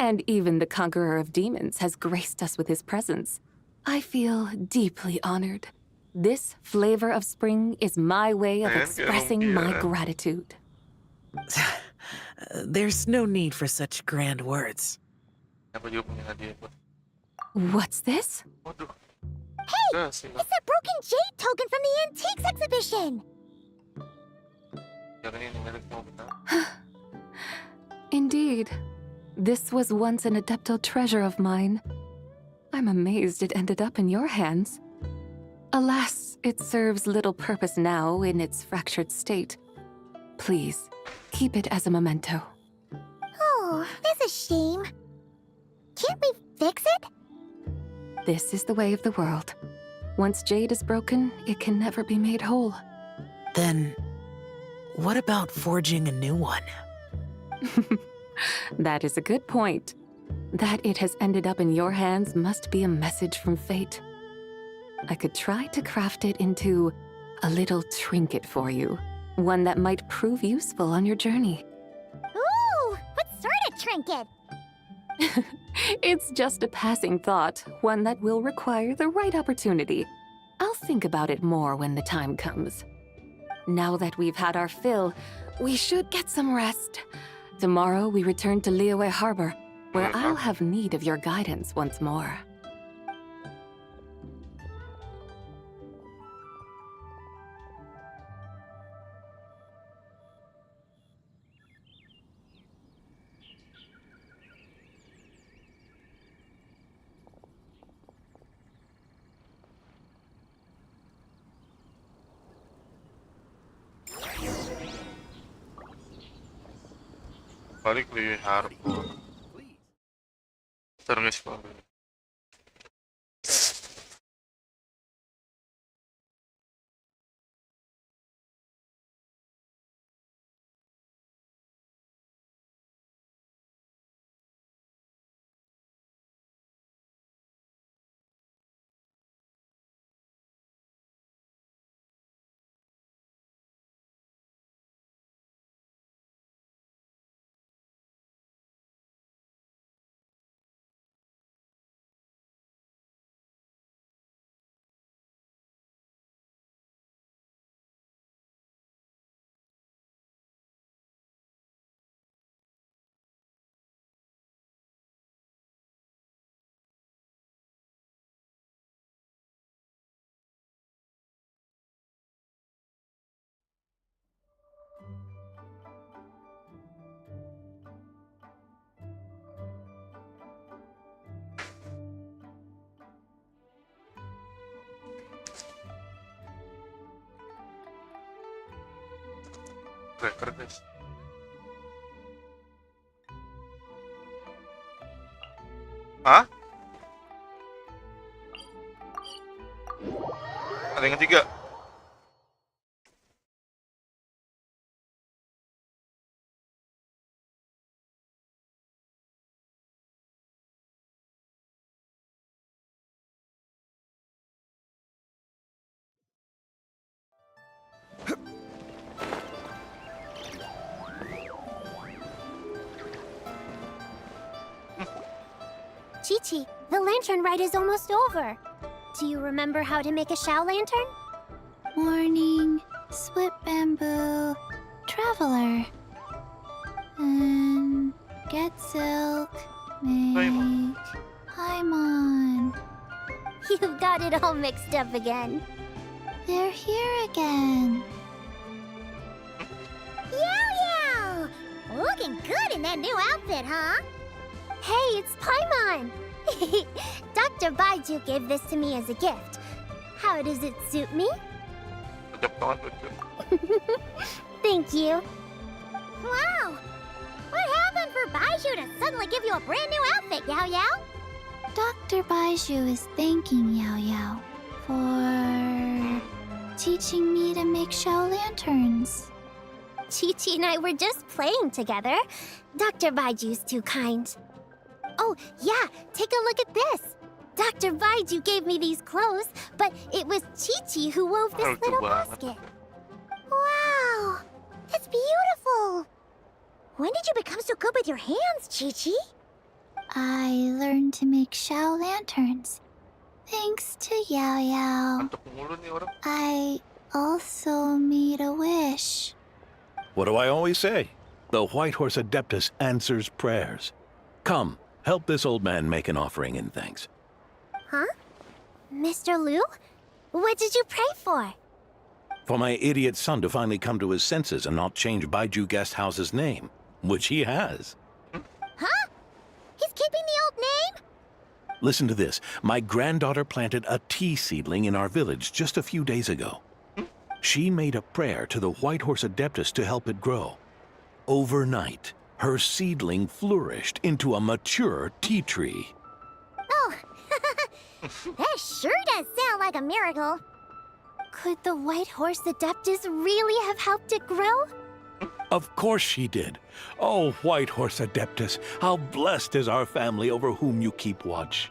And even the Conqueror of Demons has graced us with his presence. I feel deeply honored. This Flavor of Spring is my way of expressing my gratitude. There's no need for such grand words. What's this? Hey! It's that broken jade token from the Antiques exhibition! Indeed. This was once an adeptal treasure of mine. I'm amazed it ended up in your hands. Alas, it serves little purpose now in its fractured state. Please, keep it as a memento. Oh, that's a shame. Can't we fix it? This is the way of the world. Once jade is broken, it can never be made whole. Then, what about forging a new one? That is a good point. That it has ended up in your hands must be a message from fate. I could try to craft it into a little trinket for you. One that might prove useful on your journey. Ooh, what sort of trinket? It's just a passing thought, one that will require the right opportunity. I'll think about it more when the time comes. Now that we've had our fill, we should get some rest. Tomorrow we return to Liyue Harbor, where I'll have need of your guidance once more. Balik di harbor. Ntar guys, balik. Tracker guys. Hah? Ada yang ketiga. Chi-Chi, the lantern ride is almost over. Do you remember how to make a Shao lantern? Morning, split bamboo, traveler. Get silk, make Paimon. You've got it all mixed up again. They're here again. Yow! Looking good in that new outfit, huh? Hey, it's Paimon! Dr. Baiju gave this to me as a gift. How does it suit me? Thank you. Wow! What happened for Baiju to suddenly give you a brand new outfit, Yao Yao? Dr. Baiju is thanking Yao Yao for teaching me to make Shao lanterns. Chi-Chi and I were just playing together. Dr. Baiju's too kind. Oh, yeah, take a look at this. Dr. Baiju gave me these clothes, but it was Chi-Chi who wove this little basket. Wow, it's beautiful. When did you become so good with your hands, Chi-Chi? I learned to make Shao lanterns. Thanks to Yao Yao. I also made a wish. What do I always say? The White Horse Adeptus answers prayers. Come, help this old man make an offering in thanks. Huh? Mr. Liu? What did you pray for? For my idiot son to finally come to his senses and not change Baiju Guest House's name, which he has. Huh? He's keeping the old name? Listen to this. My granddaughter planted a tea seedling in our village just a few days ago. She made a prayer to the White Horse Adeptus to help it grow. Overnight, her seedling flourished into a mature tea tree. Oh, that sure does sound like a miracle. Could the White Horse Adeptus really have helped it grow? Of course she did. Oh, White Horse Adeptus, how blessed is our family over whom you keep watch.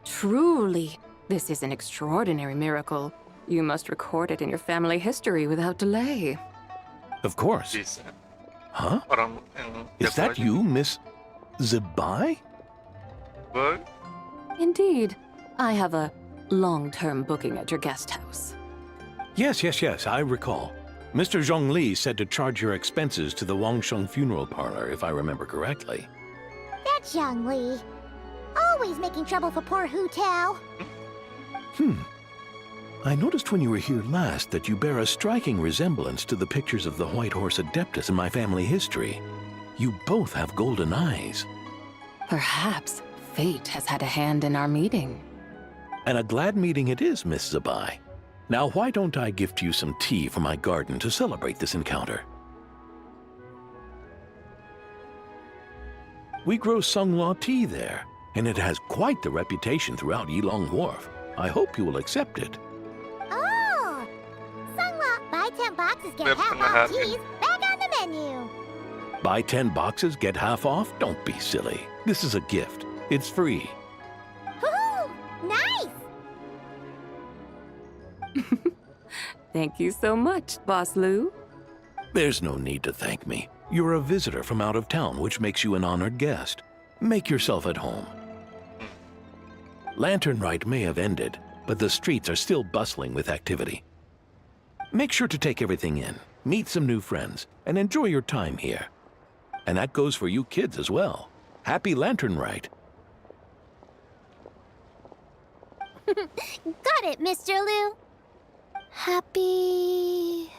Truly, this is an extraordinary miracle. You must record it in your family history without delay. Of course. Huh? Is that you, Miss Zibai? What? Indeed. I have a long-term booking at your guest house. Yes, I recall. Mr. Zhongli said to charge your expenses to the Wangsheng funeral parlor, if I remember correctly. That Zhongli. Always making trouble for poor Hu Tao. I noticed when you were here last that you bear a striking resemblance to the pictures of the White Horse Adeptus in my family history. You both have golden eyes. Perhaps fate has had a hand in our meeting. And a glad meeting it is, Miss Zabai. Now, why don't I gift you some tea from my garden to celebrate this encounter? We grow Sunglaw tea there, and it has quite the reputation throughout Yilong Wharf. I hope you will accept it. Oh! Sungla, buy 10 boxes, get Yep, half I'm off happy. teas. Back on the menu. Buy 10 boxes, get half off? Don't be silly. This is a gift. It's free. Woohoo! Nice! Thank you so much, Boss Lu. There's no need to thank me. You're a visitor from out of town, which makes you an honored guest. Make yourself at home. Lantern Rite may have ended, but the streets are still bustling with activity. Make sure to take everything in, meet some new friends, and enjoy your time here. And that goes for you kids as well. Happy Lantern Rite. Got it, Mr. Liu. Happy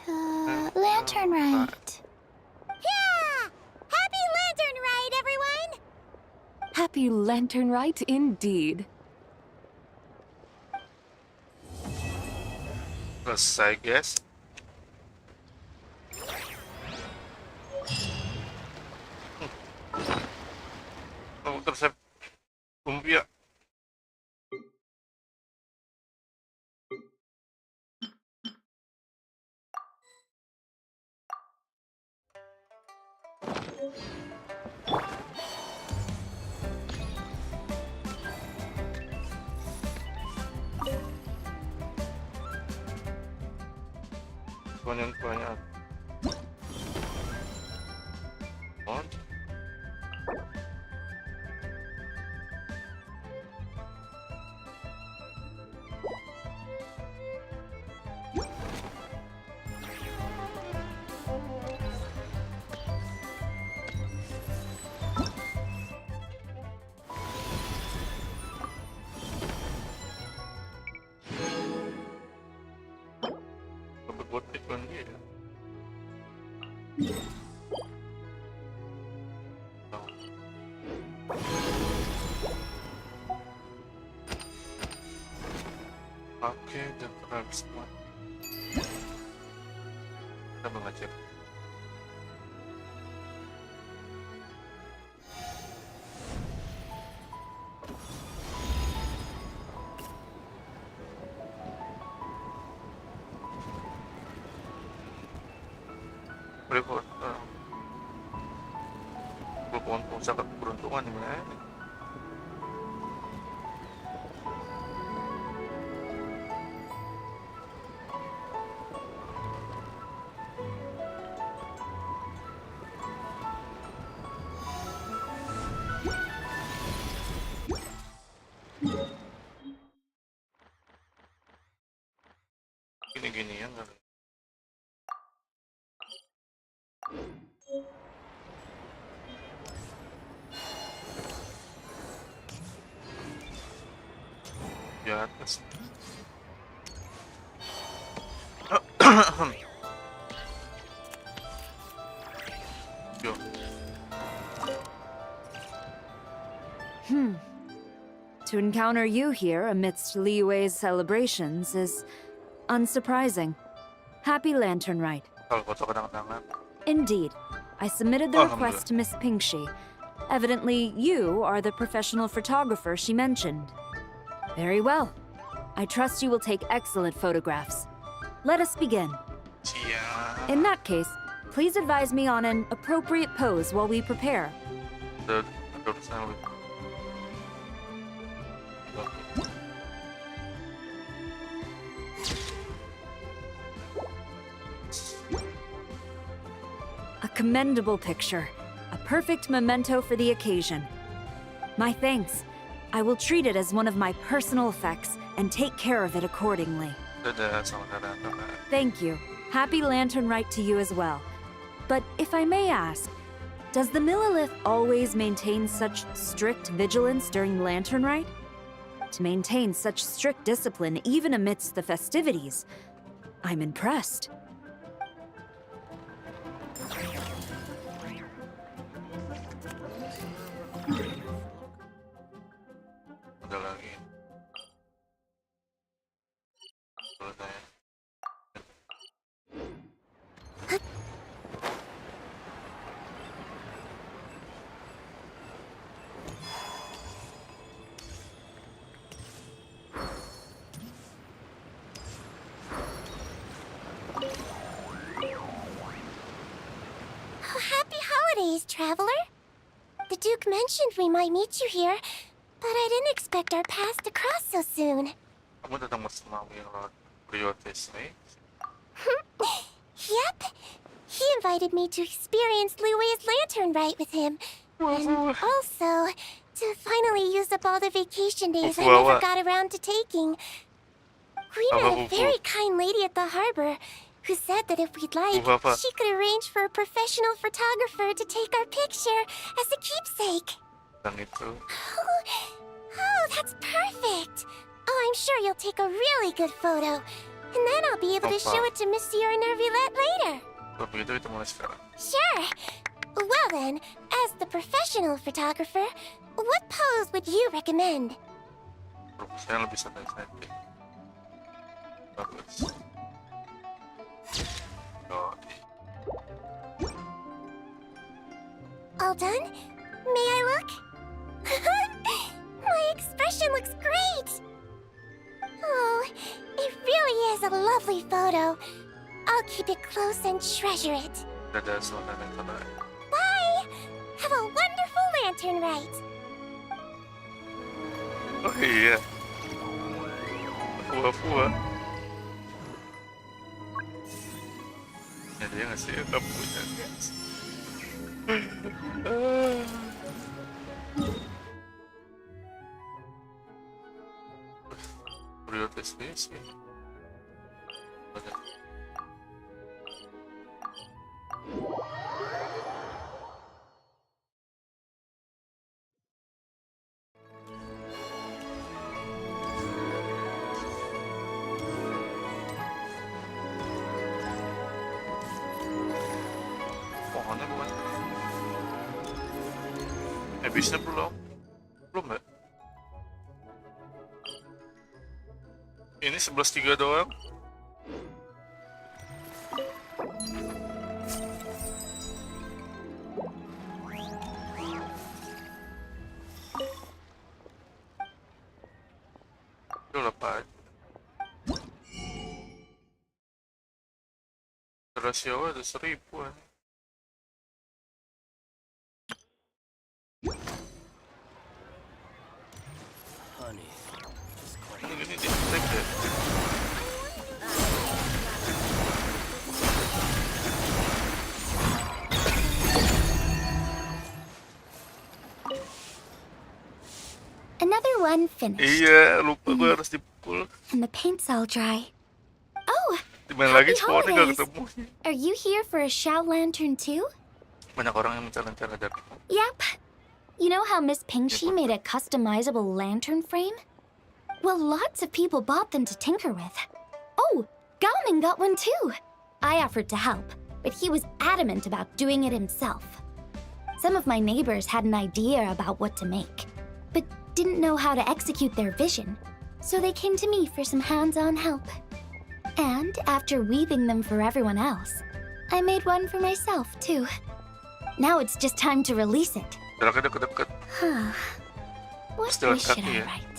Lantern Rite. Yeah! Happy Lantern Ride, everyone! Happy Lantern Rite indeed. Selesai, guys. Oh, terus saya lumpia. Banyak. On. Buat iklan dia. Oke, dan terhadap semua. Kita mengajar. Berikut pohon pusaka keberuntungan di mana ini? Gini-gini ya nggak? Di atas. Yo. To encounter you here amidst Liyue's celebrations is unsurprising. Happy Lantern Rite. Kalau foto kenang-kenangan. Indeed. I submitted the Alhamdulillah. request to Miss Pingxi. Evidently, you are the professional photographer she mentioned. Very well. I trust you will take excellent photographs. Let us begin. Siap. In that case, please advise me on an appropriate pose while we prepare. Ada urusan lu. A commendable picture. A perfect memento for the occasion. My thanks. I will treat it as one of my personal effects and take care of it accordingly. Dadah, selamat datang. Thank you. Happy Lantern Rite to you as well. But if I may ask, does the Millilith always maintain such strict vigilance during Lantern Rite? To maintain such strict discipline even amidst the festivities, I'm impressed. Ada lagi. Boleh tanya. Oh, happy holidays, traveler. The Duke mentioned we might meet you here, but I didn't expect our paths to cross so soon. Kamu datang bersamamu yang lewat Briotes, eh? Yep. He invited me to experience Louis's lantern rite with him. And also, to finally use up all the vacation days I never got around to taking. We met a very kind lady at the harbor who said that if we'd like, she could arrange for a professional photographer to take our picture as a keepsake. Dan itu. Oh, that's perfect. Oh, I'm sure you'll take a really good photo. And then I'll be able to show it to Monsieur Nervillette later. Kalau begitu kita mulai sekarang. Sure. Well then, as the professional photographer, what pose would you recommend? Saya lebih santai-santai. Bagus. Oh, All done? May I look? My expression looks great! Oh, it really is a lovely photo. I'll keep it close and treasure it. dadah saudara dan saudara. Bye! Have a wonderful lantern rite! Oh iya. Fua-fua. Ya dia ngasih kapunya, guys. Briotes ini sih. Banyak. Pohonnya kemana? Habisnya belum? Belum nggak? Ini 11.3 doang. Udah lepas. Rasio ada 1.000 an. Ini di tag ya. Another one finished. Iya, lupa gue harus dipukul. And the paint's all dry. Oh, Dimana lagi happy spawnnya gak holidays. ketemu. Are you here for a shout lantern too? Banyak orang yang mencari-cari dari aku. Yep. You know how Miss Pingshi made a customizable lantern frame? Well, lots of people bought them to tinker with. Oh, Gaoming got one too. I offered to help, but he was adamant about doing it himself. Some of my neighbors had an idea about what to make, but didn't know how to execute their vision, so they came to me for some hands-on help. And after weaving them for everyone else, I made one for myself too. Now it's just time to release it. Deket-deket. What Still wish should kaki I ya? write?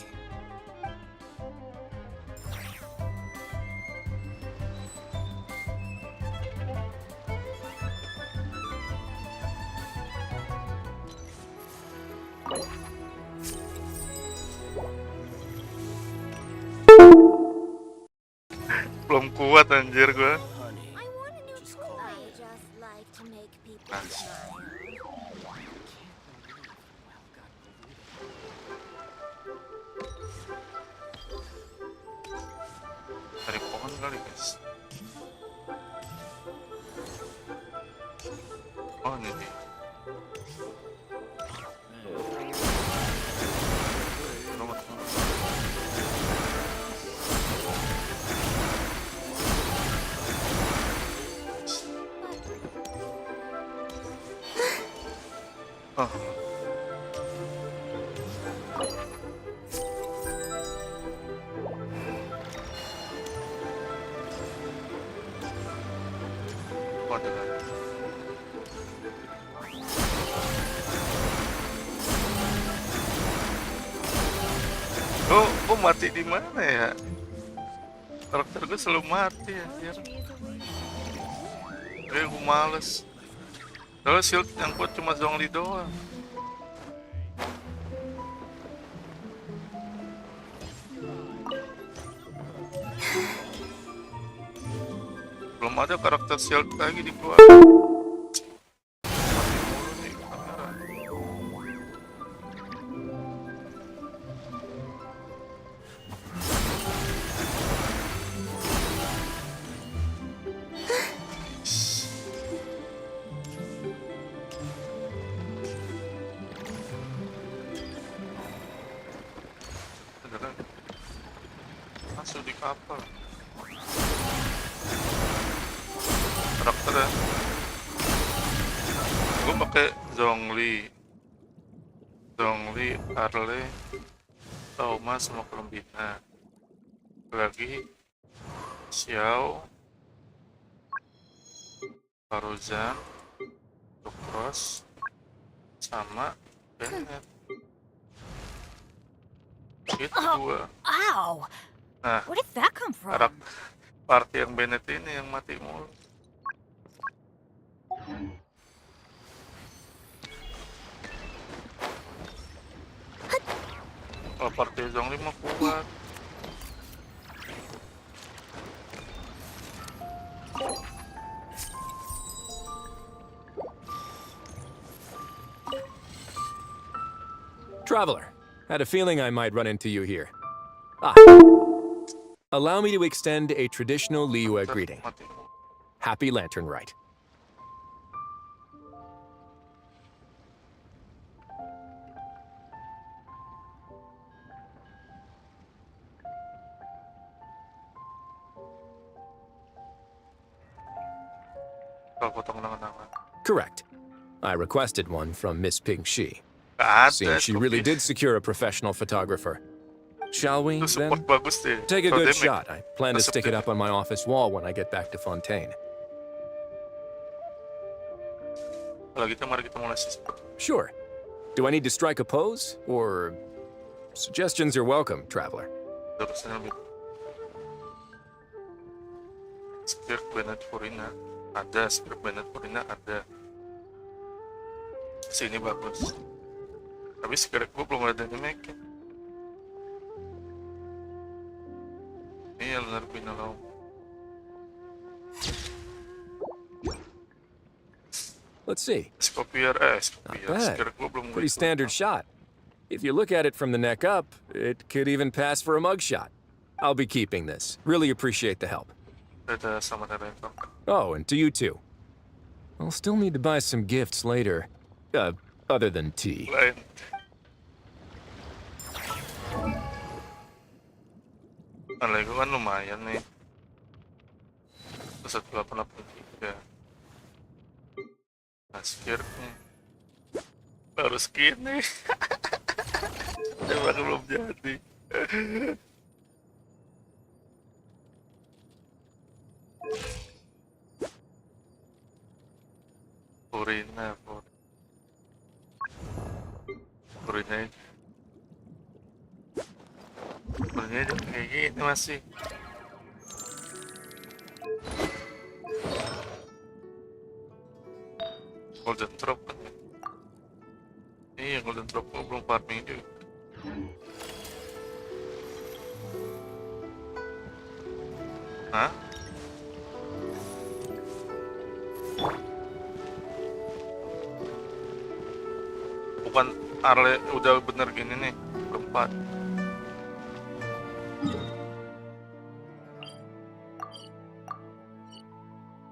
Belum kuat anjir gue. I want a new toy. I just like to make people smile. Dari pohon kali guys. Oh. Oh, ada lagi. Oh, mati di mana ya? Karakter gue selalu mati anjir. Gue males. Kalau shield yang kuat cuma Zhongli doang. Belum ada karakter shield lagi di keluarga. Masuk di kapal. Karakternya gue pakai Zhongli, Arle, Tauma sama Columbina. Lagi Xiao, Paruzan, Cross sama Bennett. Itu gua. Ow! Nah, Where did that come from? party yang Bennett ini yang mati mulu. Kalau party Zhongli mah kuat. Traveler, had a feeling I might run into you here. Allow me to extend a traditional Liyue greeting. Mati mulu. Happy Lantern Rite. Kalau potong tangan-tangan. Correct. I requested one from Miss Ping Shi. Gak ada. Seems she really did secure a professional photographer. Shall we, Itu then? support bagus deh. Take a Kalau good dia shot. I plan to stick it Masuk up on my office wall when I get back to Fontaine. Kalau gitu mari kita mulai sih. Sure. Do I need to strike a pose? Or suggestions are welcome, traveler. Terusnya lebih. Spirit Bennett Purina ada, Spirit Bennett Purina ada. Sini bagus. Tapi Spirit gue belum ada di make. Ini Lunar Binalong. Let's see. Scopier, Not bad. Spirit gue belum. Pretty standard shot. If you look at it from the neck up, it could even pass for a mugshot. I'll be keeping this. Really appreciate the help. Ada sama Rempang. Oh, and to you too. I'll still need to buy some gifts later. Other than tea. Lain. Lego kan lumayan nih. 1883. Nah, skirtnya baru skin nih. Emang belum jadi. Purina kayak gini masih. Golden drop kan. Iya, golden drop gua belum farming juga. Hah? Bukan Arle udah bener gini nih, keempat.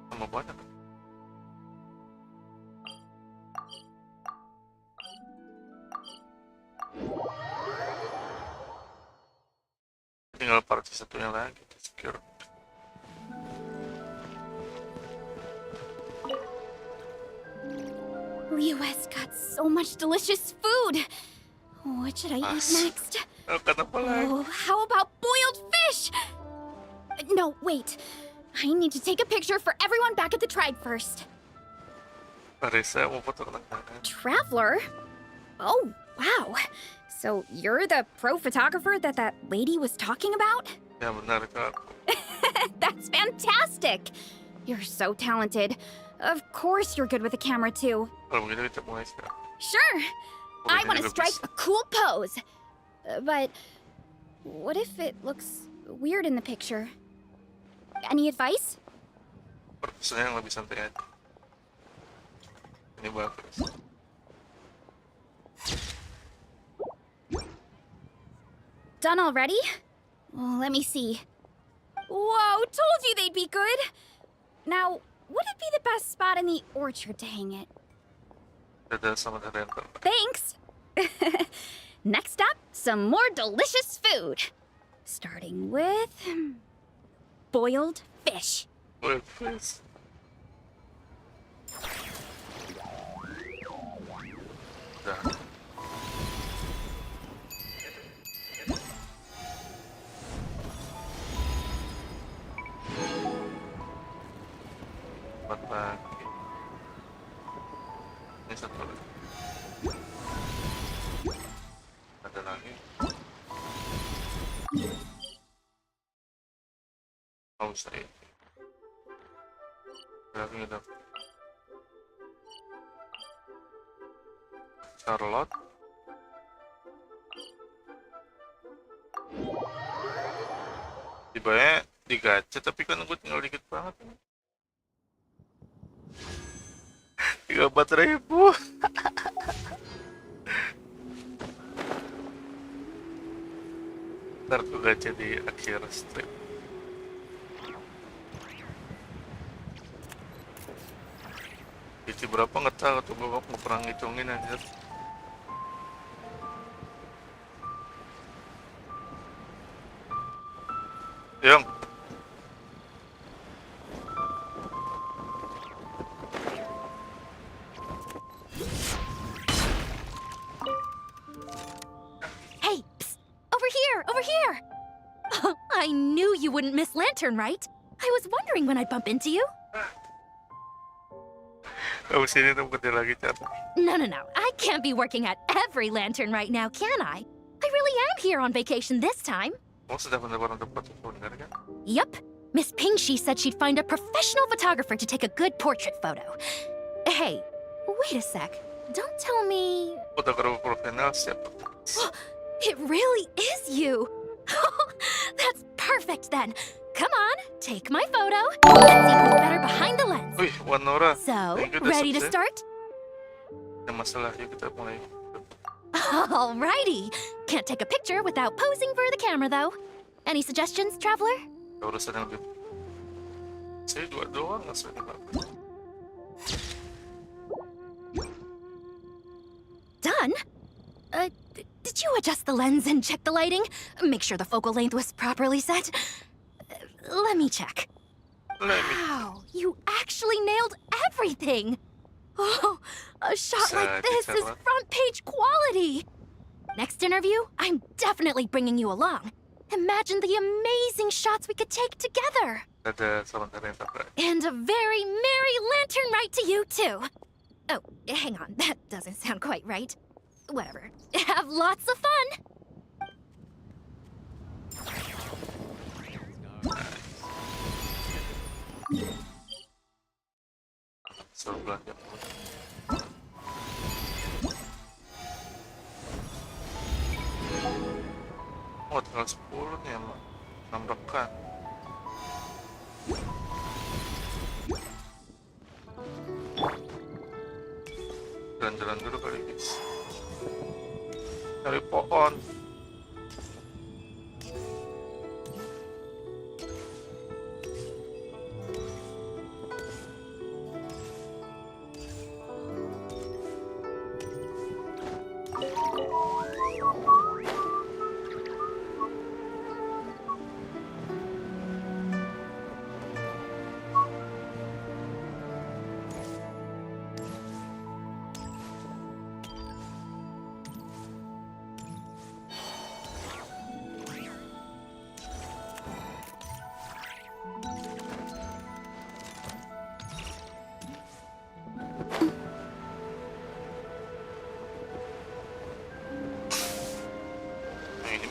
Sama banyak. Tinggal party satunya lagi, secure. US got so much delicious food. What should I eat next? Oh, how about boiled fish? No, wait. I need to take a picture for everyone back at the tribe first. Parisa mau foto kenangan. Traveler? Oh, wow. So you're the pro photographer that lady was talking about? Ya benar Kak. That's fantastic! You're so talented. Of course you're good with a camera too. Kalau begitu kita mulai sekarang. Sure! I Pokoknya want to juga strike bisa. a cool pose. But what if it looks weird in the picture? Any advice? Perpesannya yang lebih santai aja. Ini bagus. Done already? Well, let me see. Whoa, told you they'd be good! Now, what would be the best spot in the orchard to hang it? Dadah sama dadah yang terbaik. Thanks! Next up, some more delicious food. Starting with... boiled fish. Boiled fish. Udah. Selamat pagi. Ini satu lagi. Ada lagi. Oh, saya. Lagi ada. Charlotte. Tibanya digacha tapi kan gue tinggal dikit banget. 34.000. Ntar gue gacha di akhir stream. Isi berapa nggak tahu tuh, gue nggak pernah ngitungin anjir. Yang Hey, psst, over here! I knew you wouldn't miss Lantern, right? I was wondering when I'd bump into you. abis ini tuh kerja lagi cat. No, I can't be working at every Lantern right now, can I? I really am here on vacation this time. Kamu sudah benar-benar dapat benar kan? Yup. Miss Pingshi said she'd find a professional photographer to take a good portrait photo. Hey, wait a sec. Don't tell me... Fotografer profesional siapa? It really is you! That's perfect then. Come on, take my photo. Let's see who's better behind the lens. Wih, Wanora. So, Thank you, ready to sukses. start? Ada masalah, yuk kita mulai. Alrighty. Can't take a picture without posing for the camera, though. Any suggestions, traveler? Urusan yang lebih. Saya dua doang nggak sudah bagus. Done? Did you adjust the lens and check the lighting? Make sure the focal length was properly set? Let me check. Wow, you actually nailed everything! Oh, a shot like this is front page quality! Next interview, I'm definitely bringing you along. Imagine the amazing shots we could take together! Ada sebentar yang terbaik. And a very merry lantern rite to you, too! Oh, hang on, that doesn't sound quite right. Whatever. Have lots of fun! Suruh belanja. Oh, tanggal 10 nih emang. 6 rekan. Jalan-jalan dulu kali guys. Cari pohon.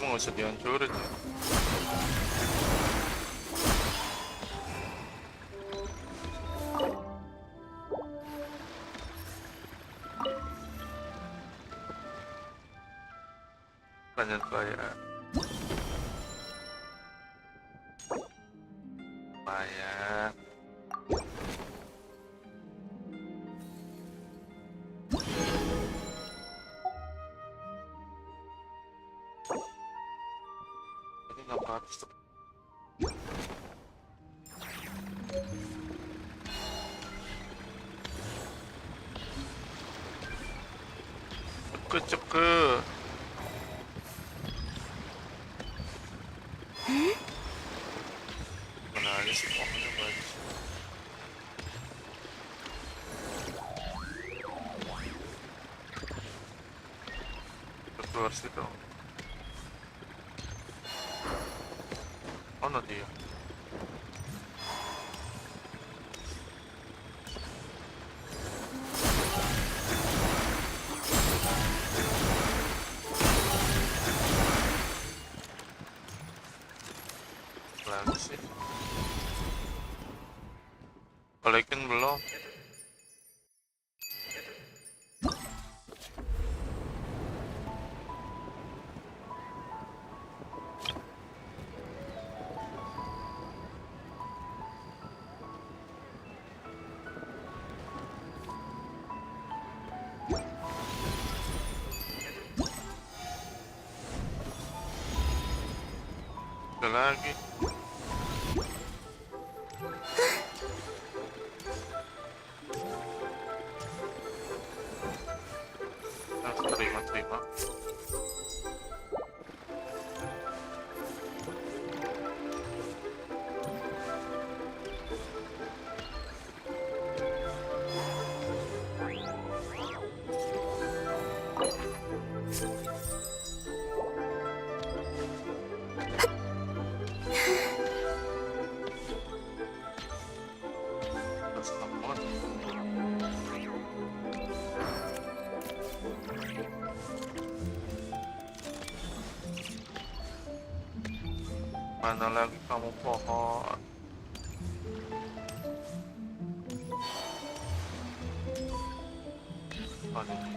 nggak usah dihancurin ya. Lanjut ya. Lumayan. Ini 600 tuh. Ceke. Mana aja sih pohonnya bagus. Keluar situ. Oh, no dia. Lagi sih. Balikin belum? Ada lagi. Terima. Terus nomor. Mana lagi kamu pohon? Oh, ini.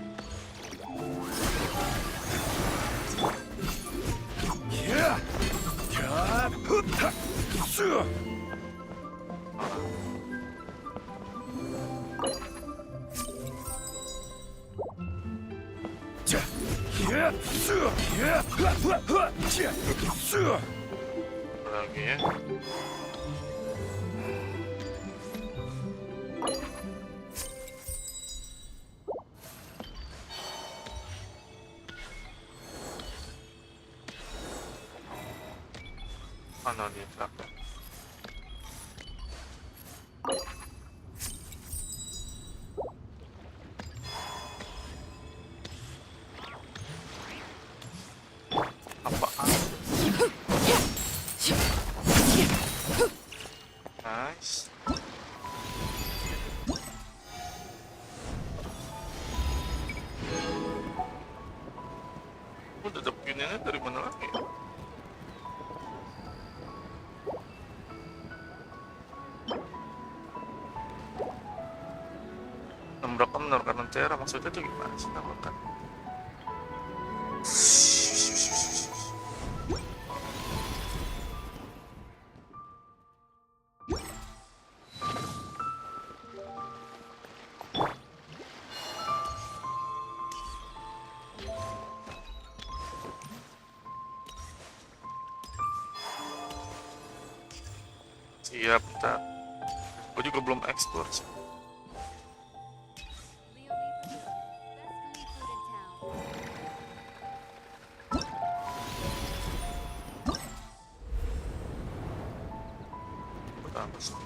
Lagi ya. Mana dia terakhir? Apaan? Nice. Udah dapet unionnya dari mana lagi? Nembrakkan menurut kanan Tera, maksudnya tuh gimana sih nembrakkan? Siap, bentar. Gue juga belum explore sih. Pertama sih.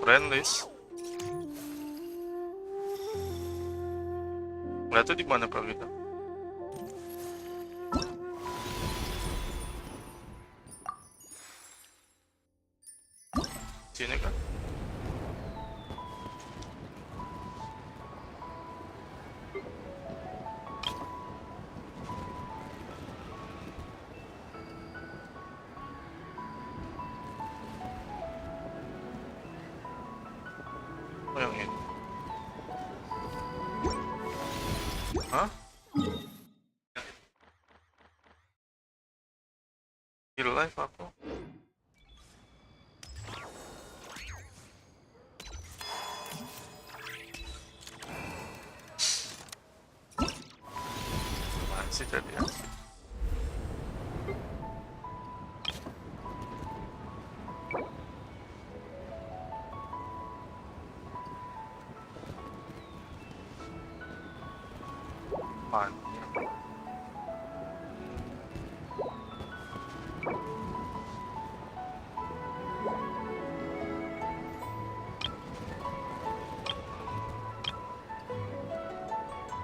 friend list. Nggak tahu di mana kalau gitu. Sini kan? Oh yang ini. Hah? Di live aku. Masih tadi ya.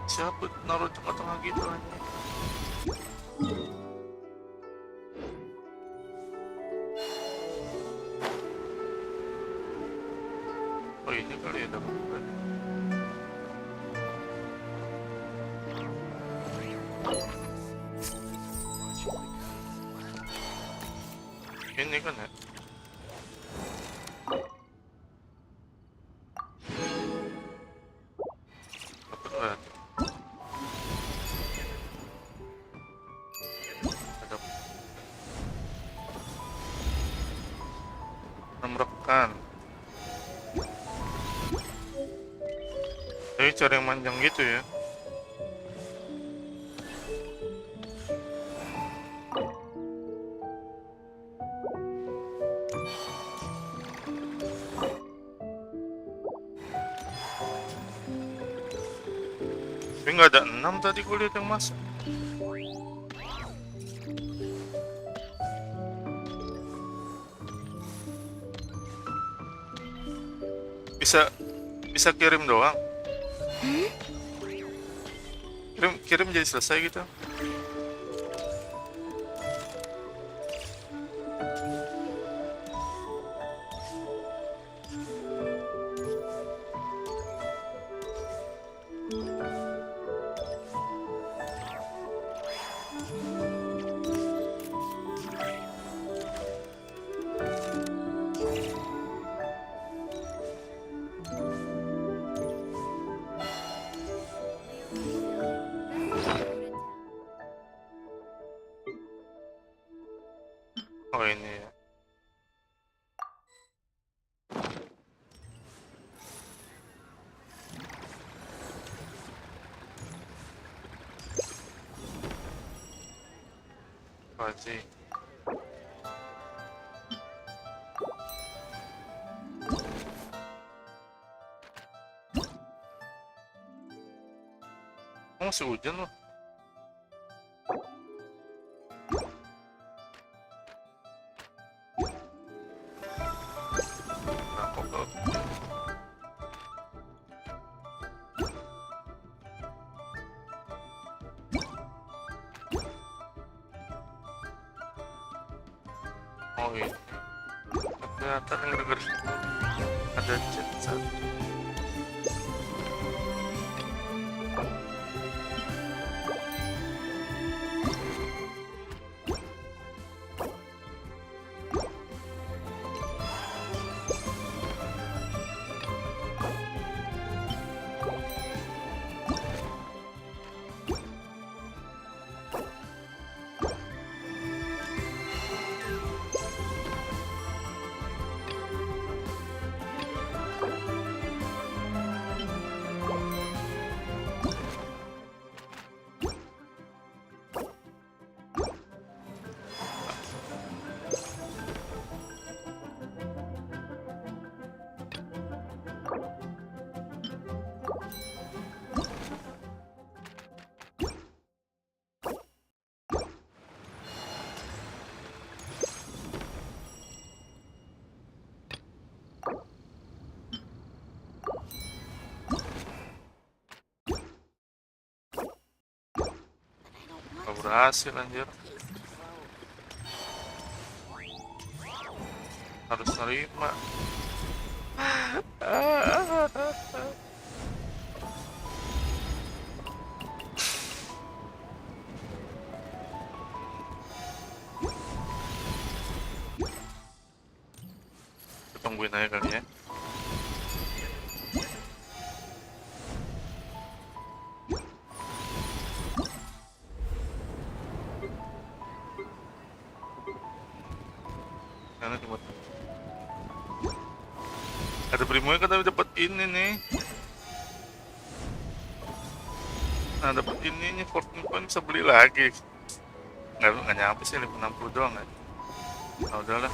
Siapa naruh tengah-tengah gitu aja. Oh ini kali ya dapat. Ini kan ya. Dapat berarti. Merekam. Jadi cara yang panjang gitu ya. Tapi nggak ada 6 tadi gue lihat yang masuk. Bisa kirim doang. Kirim jadi selesai gitu. Oh ini ya. Wajib. Masih hujan loh. Oh iya. Ternyata denger ada chat satu. Gak berhasil anjir. Harus nerima. Tungguin aja kali ya. Karena cuma ada primonya kan dapat ini nih. Nah dapat ininya 14 poin bisa beli lagi. Nggak nyampe sih 560 doang ya. Nah udahlah.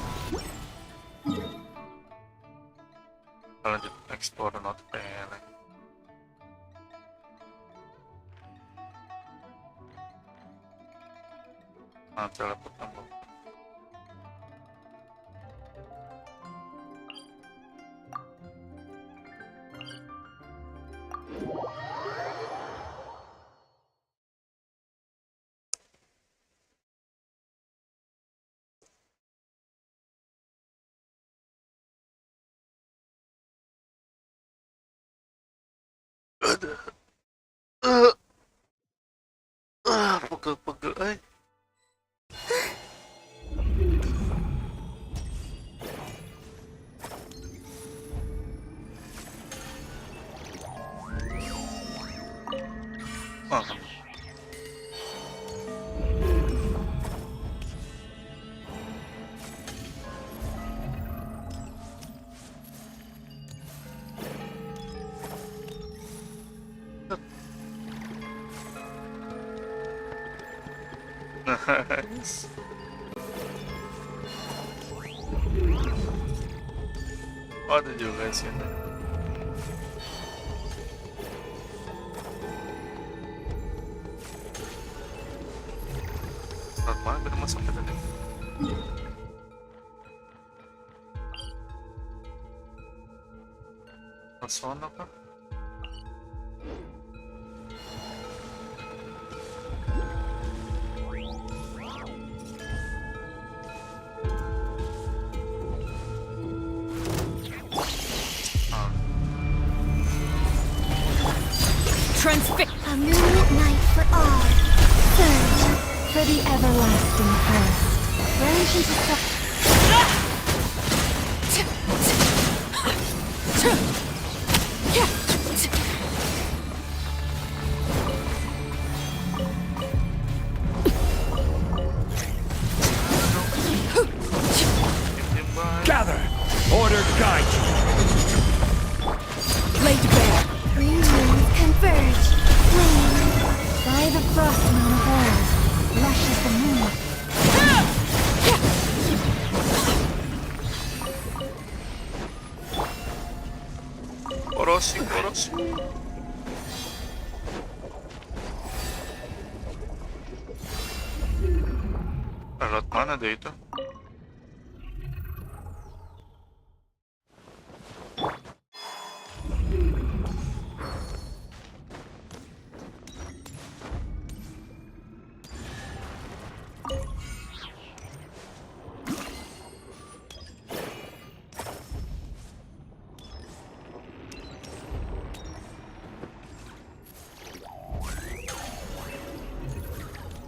Lanjut ekspor Nod-Krai lagi. Nah teleport tambah. Pegel-pegel ay. Nice. Oh, ada juga sini. Normal, udah masuk ke tadi. Sono kah? A moonlit night for all. Surge for the everlasting past. Branch into Gather! Order guide you! laid bare. Three moons converge. Flame by the frost moon of old. Lushes the moon. Korosi. Lewat mana deh itu?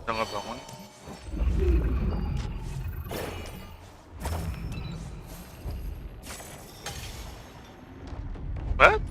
Udah nggak bangun. What?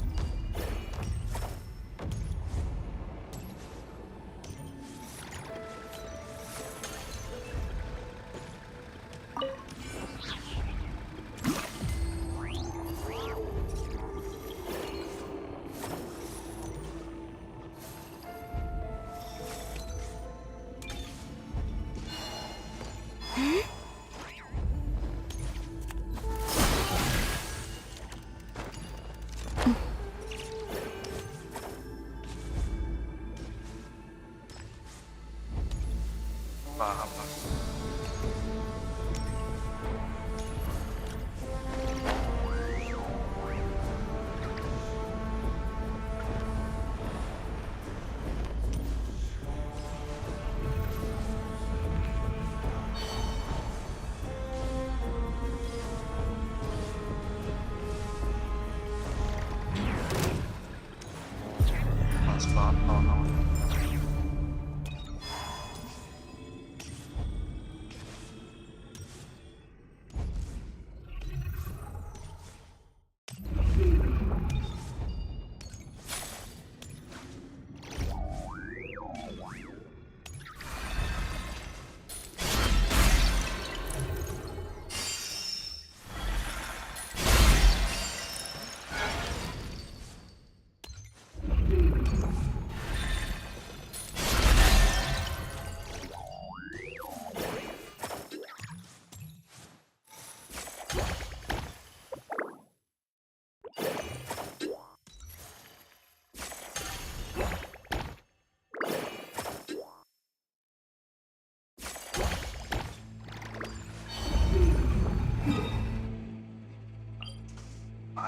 Paham lah.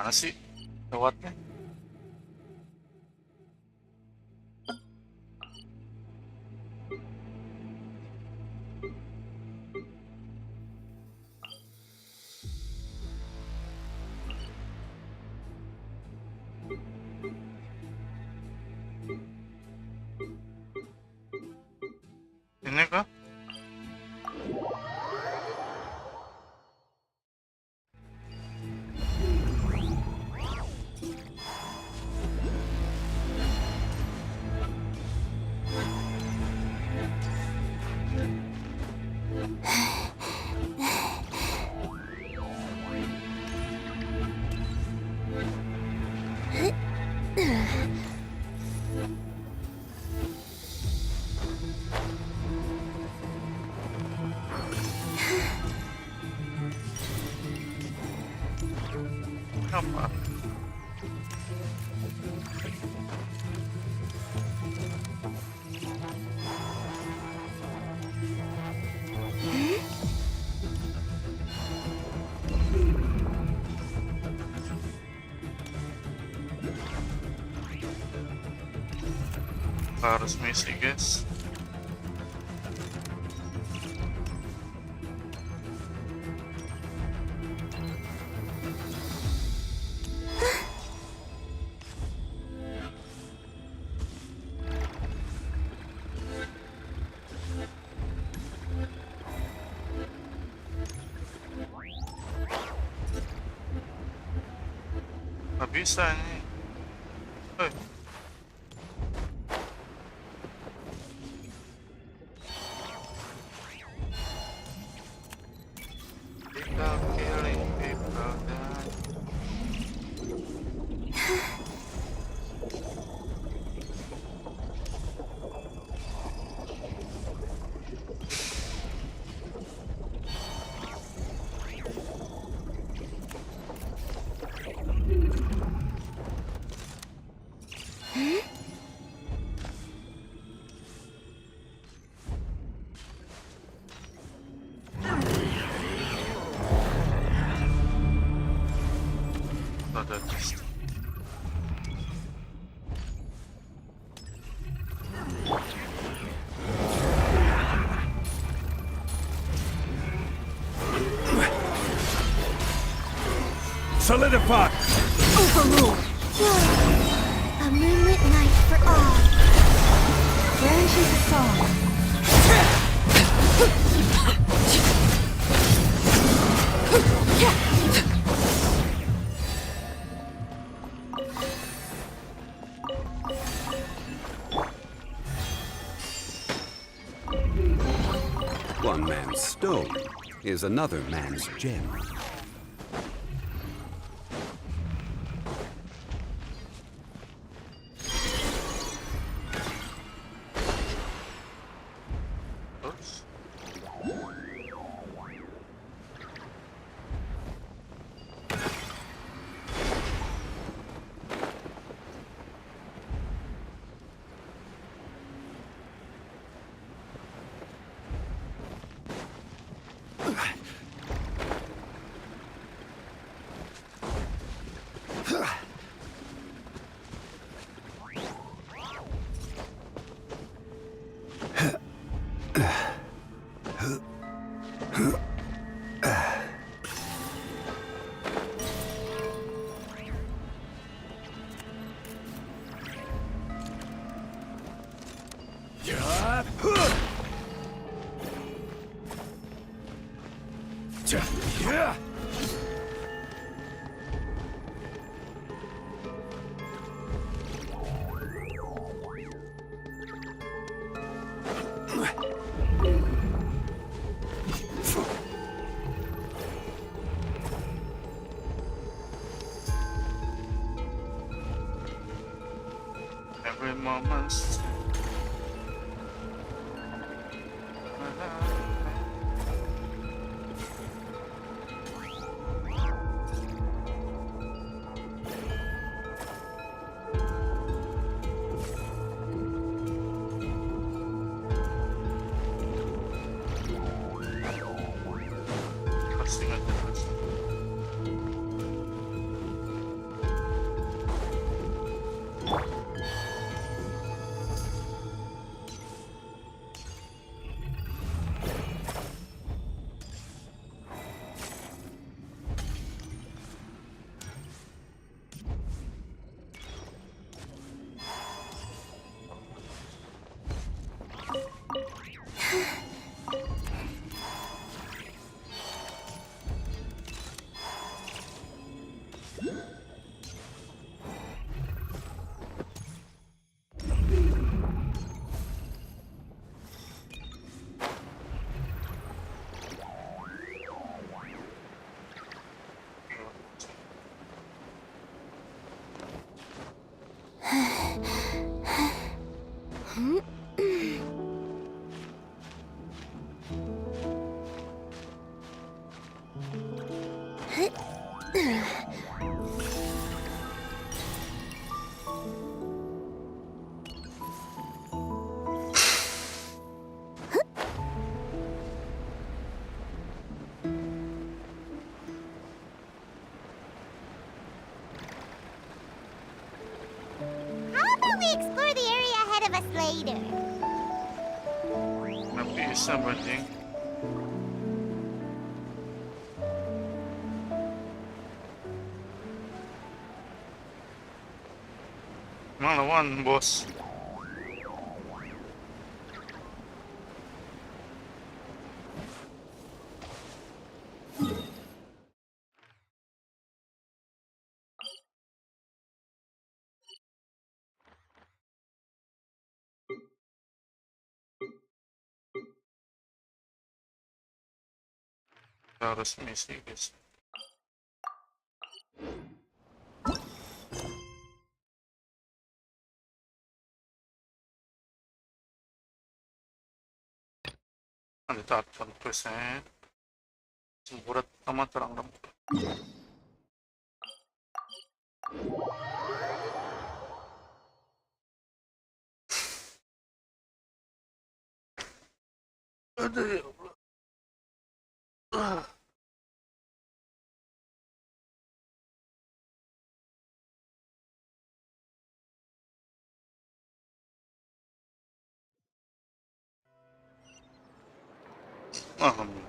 Mana sih lewatnya? Ini kah? Apa? Harus misi, guys. Nggak bisa nih. Solidify! Overruled. A moonlit night for all. Branches a song. One man's stone is another man's gem. Every moment. How about we explore the area ahead of us later? Nggak bisa bajing. Emang lawan bos. Harus misi guys. Ada telepon persen. Semburat sama terang rambut. Aduh ya Allah. Alhamdulillah.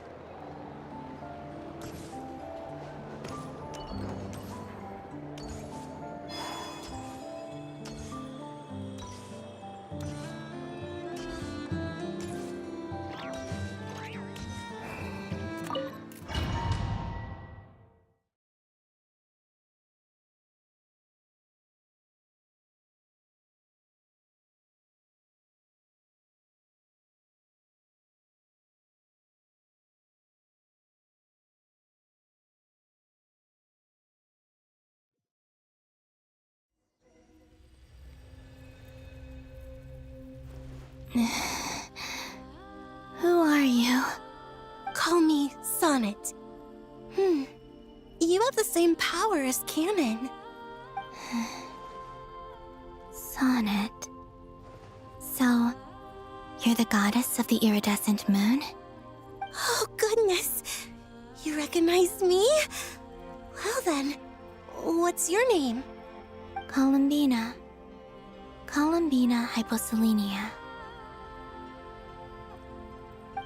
Who are you? Call me Sonnet. You have the same power as Canon. Sonnet. So, you're the goddess of the iridescent moon? Oh, goodness. You recognize me? Well then, what's your name? Columbina. Columbina Hyposelenia.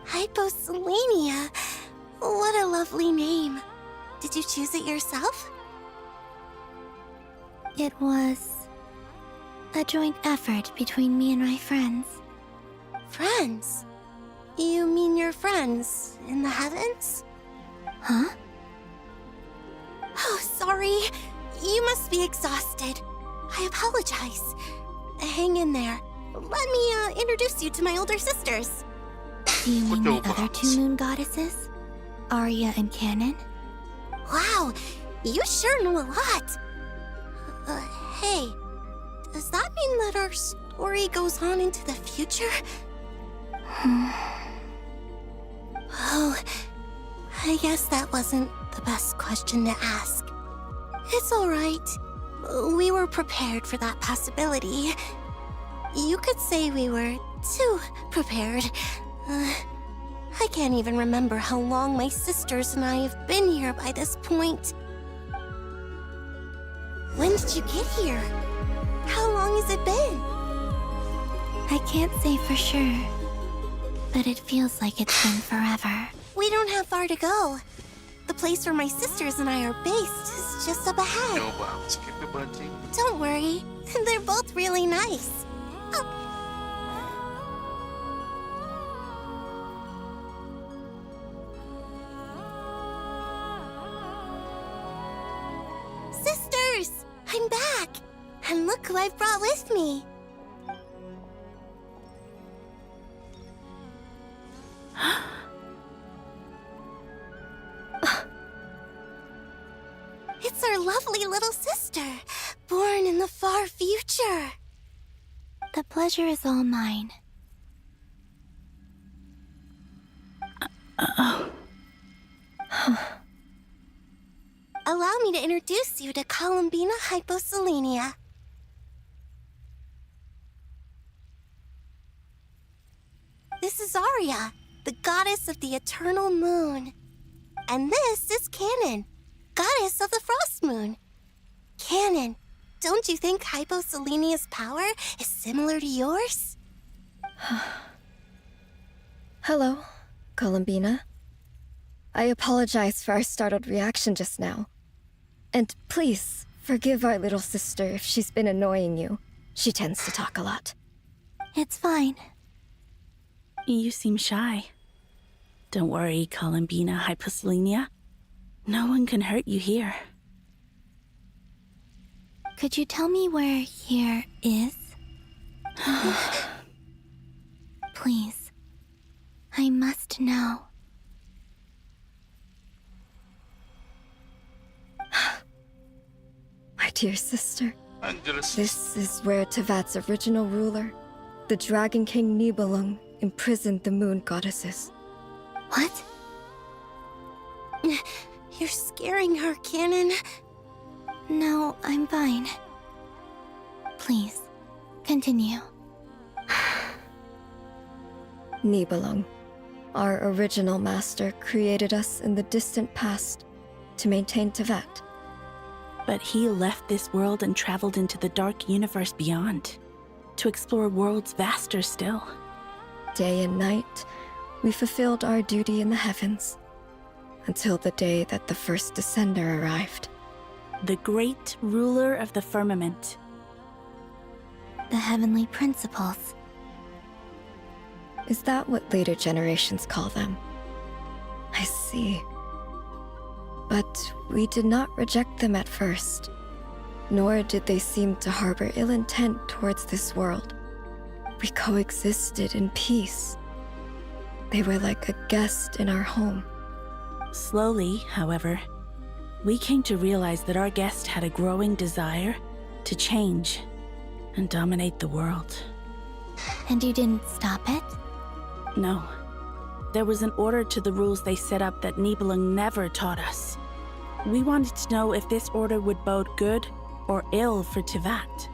Hyposelenia? What a lovely name. Did you choose it yourself? It was a joint effort between me and my friends. Friends? You mean your friends in the heavens? Huh? Oh, sorry. You must be exhausted. I apologize. Hang in there. Let me introduce you to my older sisters. Do you mean the other two moon goddesses? Arya and Canon? Wow, you sure know a lot. Hey, does that mean that our story goes on into the future? Oh, I guess that wasn't the best question to ask. It's alright. We were prepared for that possibility. You could say we were too prepared. I can't even remember how long my sisters and I have been here by this point. When did you get here? How long has it been? I can't say for sure, but it feels like it's been forever. We don't have far to go. The place where my sisters and I are based is just up ahead. Don't worry, they're both really nice. Sisters! I'm back! And look who I've brought with me! It's our lovely little sister, born in the far future. The pleasure is all mine. to introduce you to Columbina hyposelenia. This is Arya, the goddess of the eternal moon. And this is Canon, goddess of the frost moon. Canon, don't you think hyposelenia's power is similar to yours? Hello, Columbina. I apologize for our startled reaction just now. And please, forgive our little sister if she's been annoying you. She tends to talk a lot. It's fine. You seem shy. Don't worry, Columbina hyposelenia. No one can hurt you here. Could you tell me where here is? Please. I must know. My dear sister, Angeles. this is where Tevat's original ruler, the Dragon King Nibelung, imprisoned the moon goddesses. What? You're scaring her, Canon. No, I'm fine. Please, continue. Nibelung, our original master, created us in the distant past to maintain Tevat. But he left this world and traveled into the dark universe beyond, to explore worlds vaster still. Day and night, we fulfilled our duty in the heavens, until the day that the first descender arrived. The great ruler of the firmament. The heavenly principles. Is that what later generations call them? I see. But we did not reject them at first, nor did they seem to harbor ill intent towards this world. We coexisted in peace. They were like a guest in our home. Slowly, however, we came to realize that our guest had a growing desire to change and dominate the world. And you didn't stop it? No. There was an order to the rules they set up that Nibelung never taught us. We wanted to know if this order would bode good or ill for Tevat.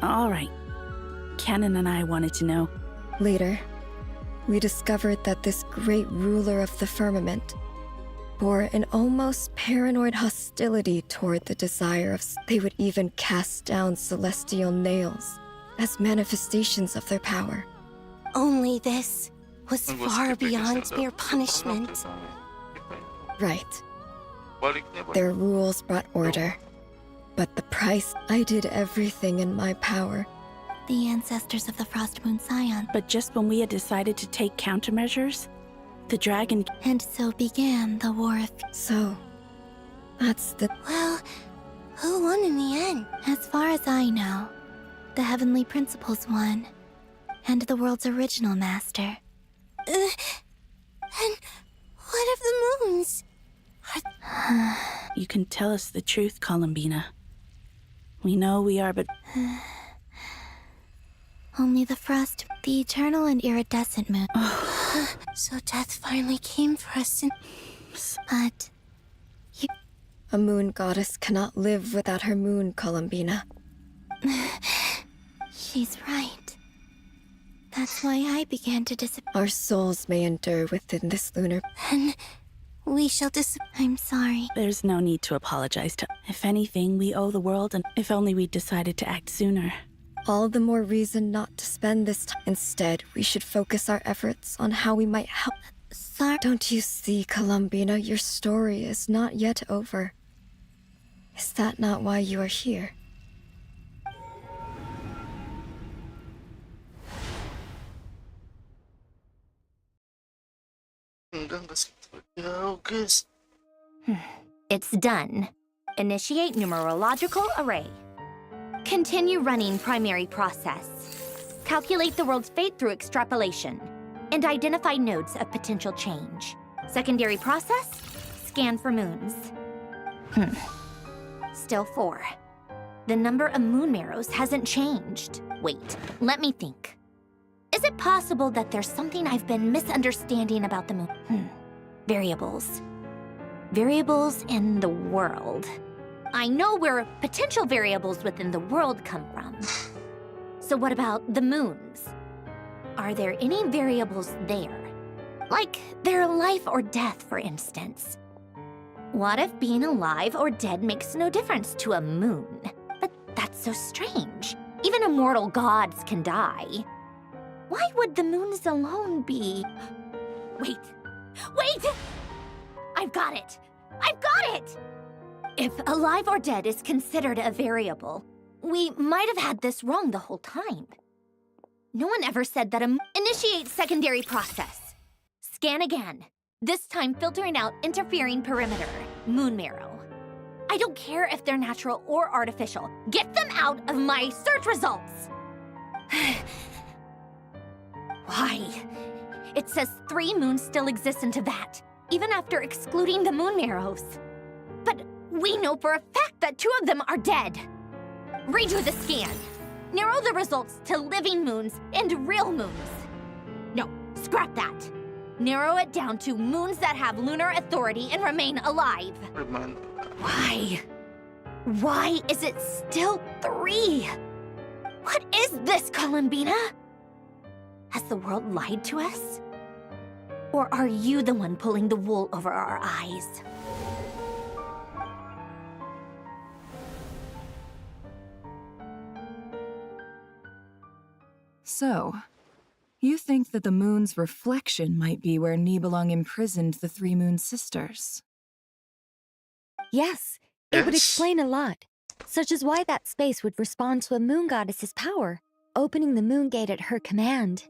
All right. Canon and I wanted to know. Later, we discovered that this great ruler of the firmament bore an almost paranoid hostility toward the desire of... They would even cast down celestial nails as manifestations of their power. Only this was far beyond mere punishment. Right. Their rules brought order. But the price, I did everything in my power. The ancestors of the Frost Moon Scion. But just when we had decided to take countermeasures, the dragon... And so began the War of... So, that's the... Well, who won in the end? As far as I know, the Heavenly Principles won. And the world's original master. And what of the moons? You can tell us the truth, Columbina. We know we are but... Only the frost, the eternal and iridescent moon. So death finally came for us But... A moon goddess cannot live without her moon, Columbina. She's right. That's why I began to disappear. Our souls may endure within this lunar... And we shall I'm sorry. There's no need to apologize to... If anything, we owe the world, and if only we'd decided to act sooner. All the more reason not to spend this time. Instead, we should focus our efforts on how we might help. Sorry. Don't you see, Columbina, your story is not yet over. Is that not why you are here? It's done. Initiate numerological array. Continue running primary process. Calculate the world's fate through extrapolation. And identify nodes of potential change. Secondary process, scan for moons. Still 4. The number of moon marrows hasn't changed. Wait, let me think. Is Is it possible that there's something I've been misunderstanding about the moon? Variables. Variables in the world. I know where potential variables within the world come from. So what about the moons? Are there any variables there? Like their life or death, for instance. What if being alive or dead makes no difference to a moon? But that's so strange. Even immortal gods can die. Why would the moons alone be... Wait! I've got it! If alive or dead is considered a variable, we might have had this wrong the whole time. No one ever said that initiate secondary process. Scan again. This time filtering out interfering perimeter, moon marrow. I don't care if they're natural or artificial. Get them out of my search results! Why? It says 3 moons still exist in Teyvat, even after excluding the moon marrows. But we know for a fact that 2 of them are dead. Redo the scan. Narrow the results to living moons and real moons. No, scrap that. Narrow it down to moons that have lunar authority and remain alive. Why? Why is it still 3? What is this, Columbina? Has the world lied to us? Or are you the one pulling the wool over our eyes? So, you think that the moon's reflection might be where Nibelung imprisoned the 3 moon sisters? Yes, it would explain a lot, such as why that space would respond to a moon goddess's power, opening the moon gate at her command.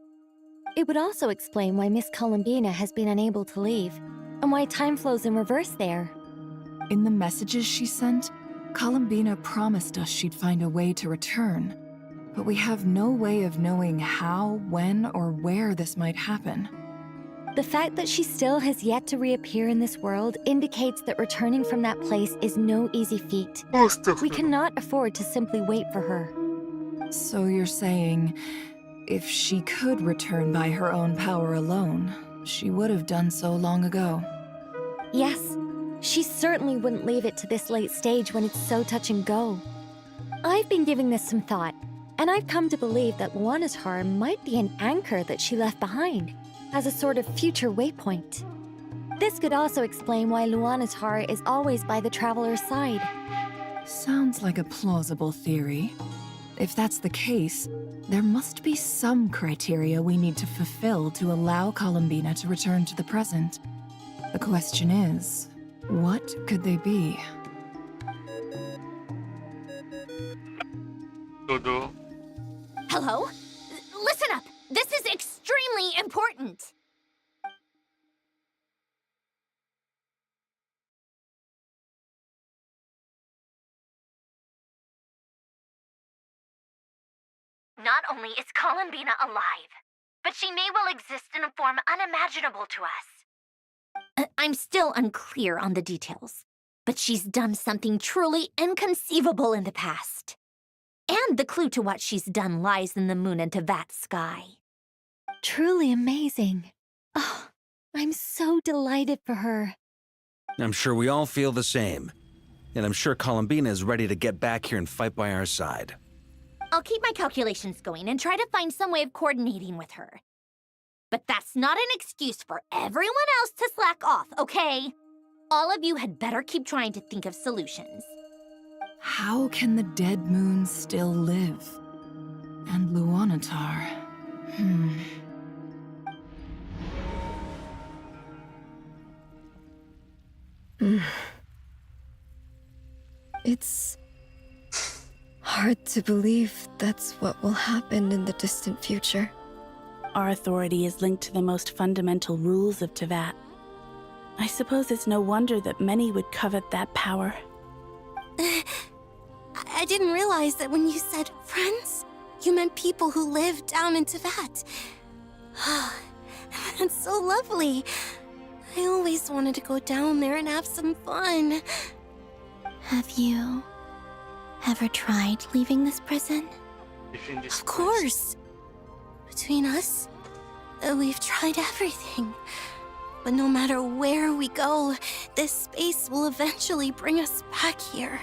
It would also explain why Miss Columbina has been unable to leave, and why time flows in reverse there. In the messages she sent, Columbina promised us she'd find a way to return. But we have no way of knowing how, when, or where this might happen. The fact that she still has yet to reappear in this world indicates that returning from that place is no easy feat. We cannot afford to simply wait for her. So you're saying, if she could return by her own power alone, she would have done so long ago? Yes, she certainly wouldn't leave it to this late stage when it's so touch and go. I've been giving this some thought, and I've come to believe that Luanatar might be an anchor that she left behind, as a sort of future waypoint. This could also explain why Luanatar is always by the traveler's side. Sounds like a plausible theory. If that's the case, there must be some criteria we need to fulfill to allow Columbina to return to the present. The question is, what could they be? Dodo. Hello? Listen up! This is extremely important! Not only is Columbina alive, but she may well exist in a form unimaginable to us. I'm still unclear on the details, but she's done something truly inconceivable in the past. And the clue to what she's done lies in the moon and Teyvat sky. Truly amazing. Oh, I'm so delighted for her. I'm sure we all feel the same. And I'm sure Columbina is ready to get back here and fight by our side. I'll keep my calculations going and try to find some way of coordinating with her. But that's not an excuse for everyone else to slack off, okay? All of you had better keep trying to think of solutions. How can the dead moon still live? And Luanatar... It's hard to believe that's what will happen in the distant future. Our authority is linked to the most fundamental rules of Teyvat. I suppose it's no wonder that many would covet that power. I didn't realize that when you said friends, you meant people who live down in Teyvat. That's so lovely. I always wanted to go down there and have some fun. Have you ever tried leaving this prison? Leaving this Of course. Between us, we've tried everything. But no matter where we go, this space will eventually bring us back here.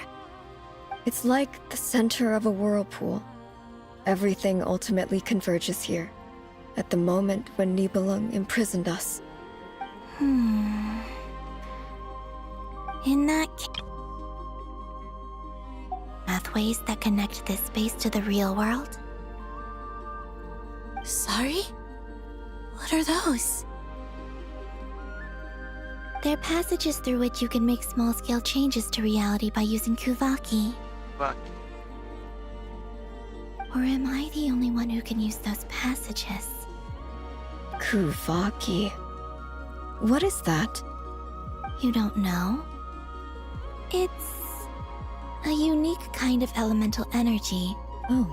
It's like the center of a whirlpool. Everything ultimately converges here, at the moment when Nibelung imprisoned us. In that case... Pathways that connect this space to the real world? Sorry? What are those? They're passages through which you can make small-scale changes to reality by using Kuvaki. Or am I the only one who can use those passages? Kuvaki. What is that? You don't know? It's a unique kind of elemental energy. Oh.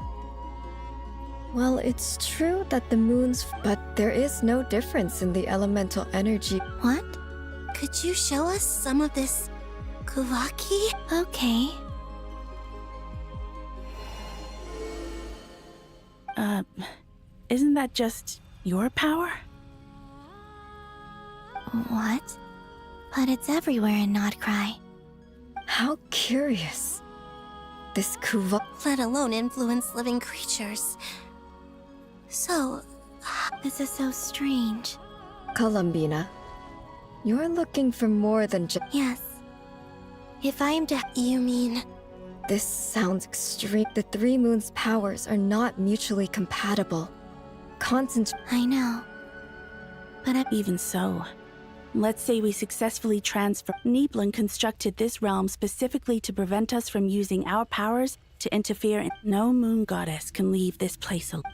Well, it's true that the moon's... But there is no difference in the elemental energy. What? Could you show us some of this Kuvaki? Okay. Isn't that just your power? What? But it's everywhere in Nod-Krai. How curious. This let alone influence living creatures. So... This is so strange. Columbina, you're looking for more than just... Yes. If I am to... You mean... This sounds extreme. The Three Moons' powers are not mutually compatible. I know. But even so, let's say we successfully transfer... Nibelung constructed this realm specifically to prevent us from using our powers to interfere in... No moon goddess can leave this place alone.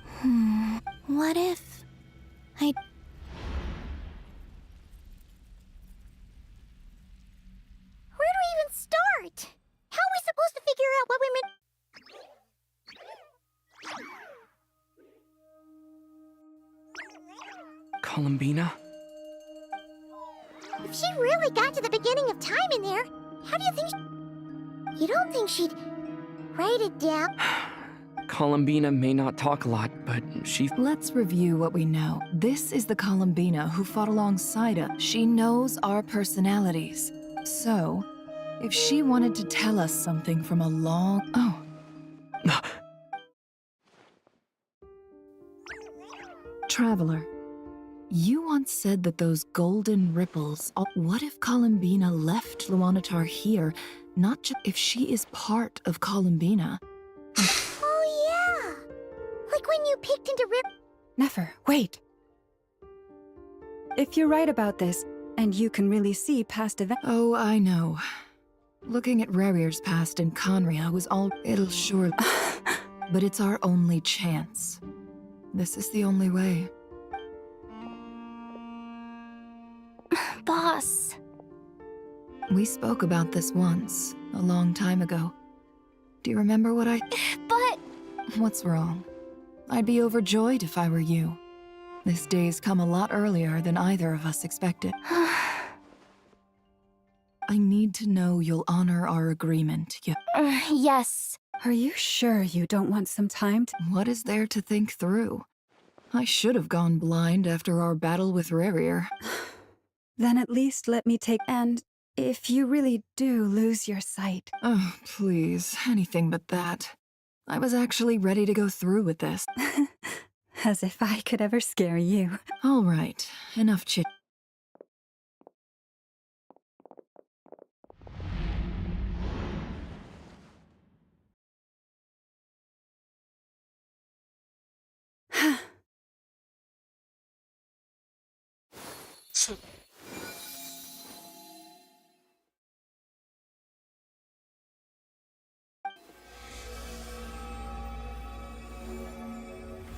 What if... Where do we even start? How are we supposed to figure out what we're meant... Columbina? If she really got to the beginning of time in there, how do you think You don't think she'd write it down? Columbina may not talk a lot, but she... Let's review what we know. This is the Columbina who fought alongside us. She knows our personalities. So, if she wanted to tell us something from a long... Oh. Traveler, you once said that those golden ripples... What if Columbina left Luanatar here, not just if she is part of Columbina? Oh yeah! Like when you peeked into Nefer, wait! If you're right about this, and you can really see past events... Oh, I know. Looking at Rerir's past in Conria was all... It'll surely... But it's our only chance. This is the only way. Boss. We spoke about this once, a long time ago. Do you remember what I... But... What's wrong? I'd be overjoyed if I were you. This day's come a lot earlier than either of us expected. I need to know you'll honor our agreement. Yes. Are you sure you don't want some time to... What is there to think through? I should have gone blind after our battle with Rerir. Then at least let me take... And if you really do lose your sight... Oh, please, anything but that. I was actually ready to go through with this. As if I could ever scare you. All right, enough chit.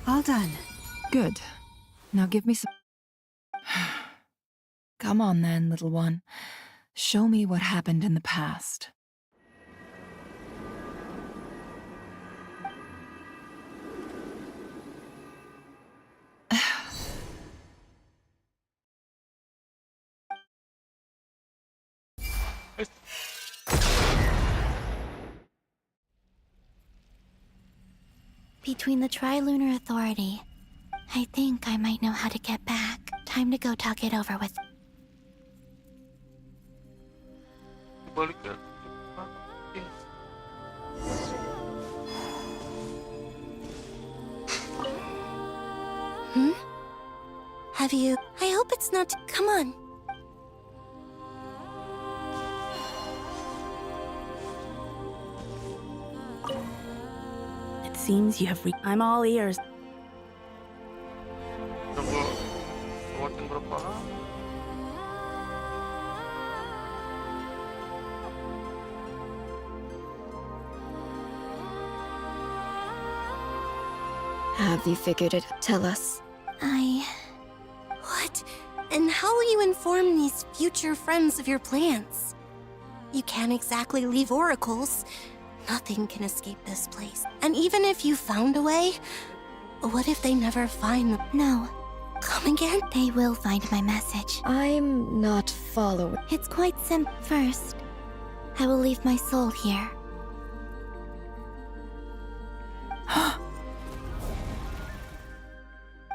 All done. Good. Now give me some... Come on then, little one. Show me what happened in the past. Between the Trilunar Authority I think I might know how to get back. Time to go talk it over with. Balik ke. Have you? I hope it's not. Come on. It seems you have I'm all ears. Lewatin berapa? Have you figured it? Tell us. What? And how will you inform these future friends of your plans? You can't exactly leave oracles. Nothing can escape this place. And even if you found a way, what if they never find them? No. Come again? They will find my message. I'm not following. It's quite simple. First, I will leave my soul here.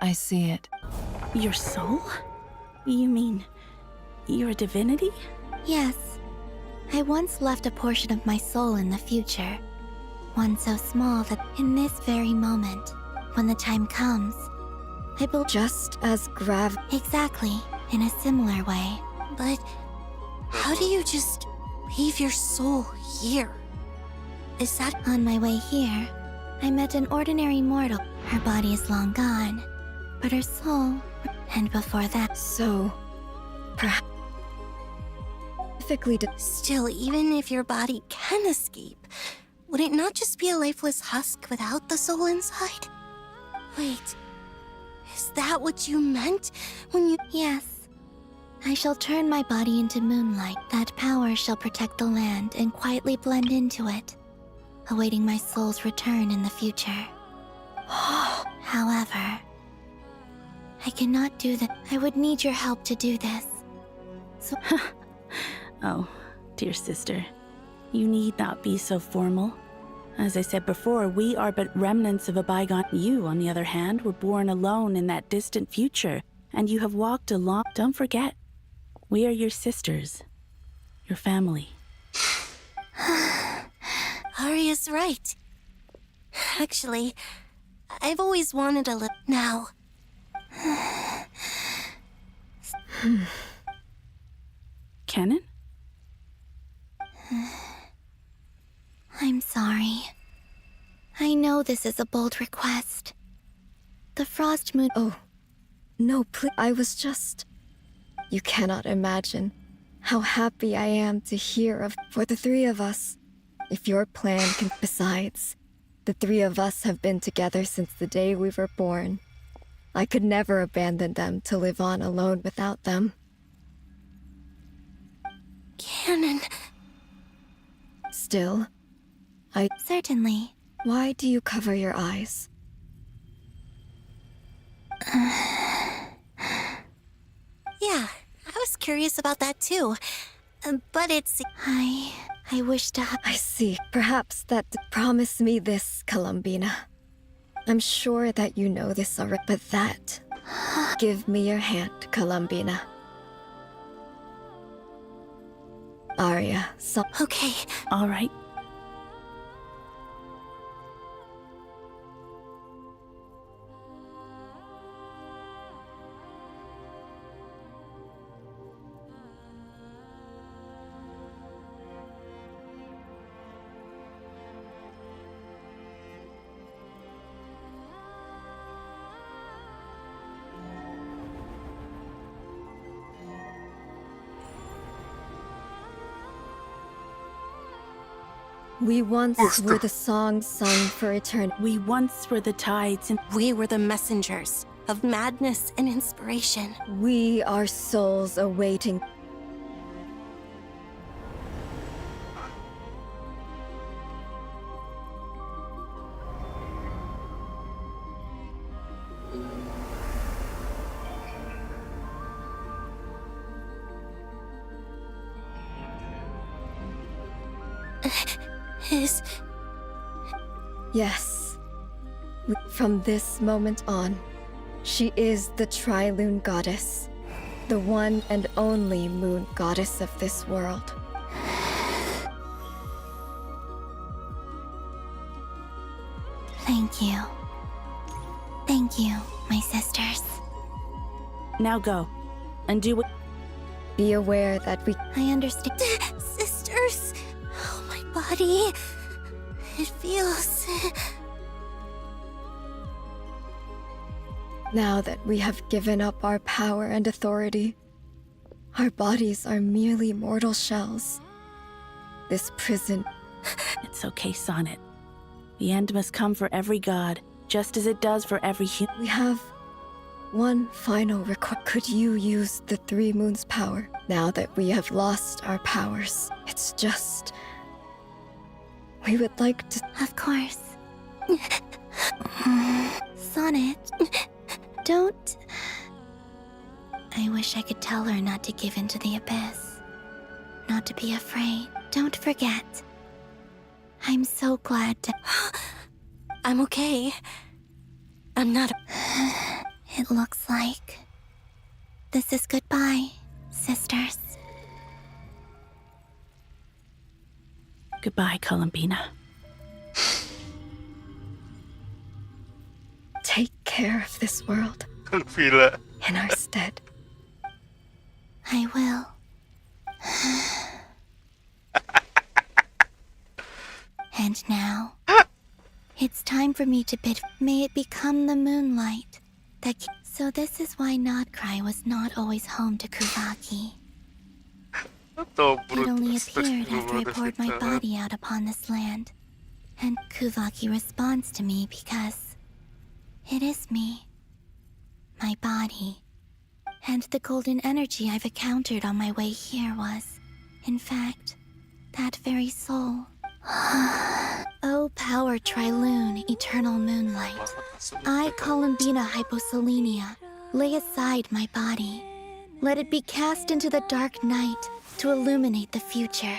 I see it. Your soul? You mean you're a divinity? Yes. I once left a portion of my soul in the future. One so small that in this very moment, when the time comes, I will just as Exactly, in a similar way. But how do you just leave your soul here? Is that on my way here? I met an ordinary mortal. Her body is long gone, but her soul, and before that. So, perhaps. Still, even if your body can escape, would it not just be a lifeless husk without the soul inside? Wait, is that what you meant when you... Yes. I shall turn my body into moonlight. That power shall protect the land and quietly blend into it, awaiting my soul's return in the future. However, I cannot do that. I would need your help to do this. So... Oh, dear sister, you need not be so formal. As I said before, we are but remnants of a bygone. You, on the other hand, were born alone in that distant future, and you have walked along. Don't forget, we are your sisters, your family. Arya's right. Actually, I've always wanted a little... Now. Canon? I'm sorry. I know this is a bold request. The Frost Moon... Oh, no, please. I was just... You cannot imagine how happy I am to hear of... For the three of us, if your plan can... Besides, the three of us have been together since the day we were born. I could never abandon them to live on alone without them. Canon... Still, Certainly. Why do you cover your eyes? Yeah, I was curious about that too. But it's... I wish to... I see. Perhaps that... Promise me this, Columbina. I'm sure that you know this already, but that... Give me your hand, Columbina. Arya, Okay. All right. We once were the songs sung for eternity. We once were the tides, and we were the messengers of madness and inspiration. We are souls awaiting. Yes. From this moment on, She is the Tri-Lune Goddess, the one and only moon goddess of this world. Thank you. Thank you, my sisters. Now go. And do what... Be aware that we... I understand. Sisters! Oh, my body. It feels... Now that we have given up our power and authority, our bodies are merely mortal shells. This prison... It's okay, Sonnet. The end must come for every god, just as it does for every human. We have one final request. Could you use the Three Moons' power now that we have lost our powers? It's just... We would like to... Of course. Sonnet, don't... I wish I could tell her not to give in to the abyss. Not to be afraid. Don't forget. I'm so glad to... I'm okay. I'm not... It looks like... This is goodbye, sisters. Goodbye, Columbina. Take care of this world. Vila. In our stead. I will. And now, it's time for me to bid. May it become the moonlight that. So this is why Nod-Krai was not always home to Kuvaki. It only appeared after I poured my body out upon this land, and Kuvaki responds to me because it is me, my body, and the golden energy I've encountered on my way here was, in fact, that very soul. Oh, power Tri-Lune, eternal moonlight. I, Columbina Hyposelenia, lay aside my body. Let it be cast into the dark night to illuminate the future.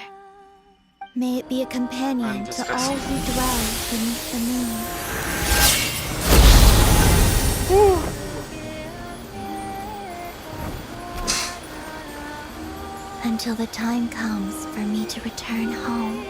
May it be a companion to all who dwell beneath the moon. Until the time comes for me to return home.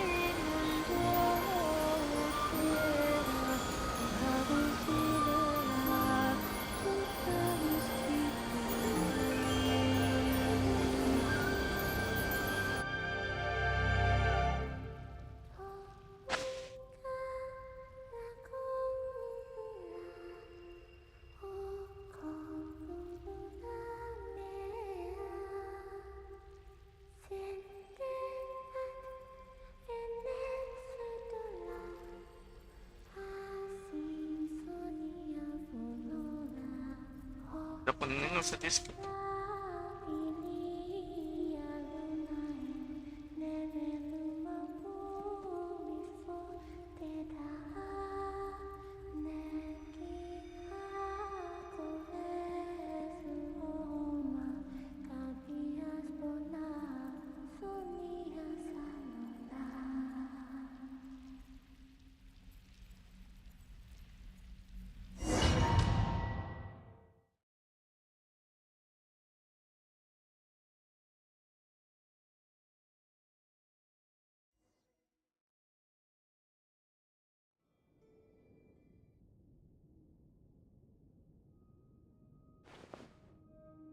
Udah pening nggak usah di skip.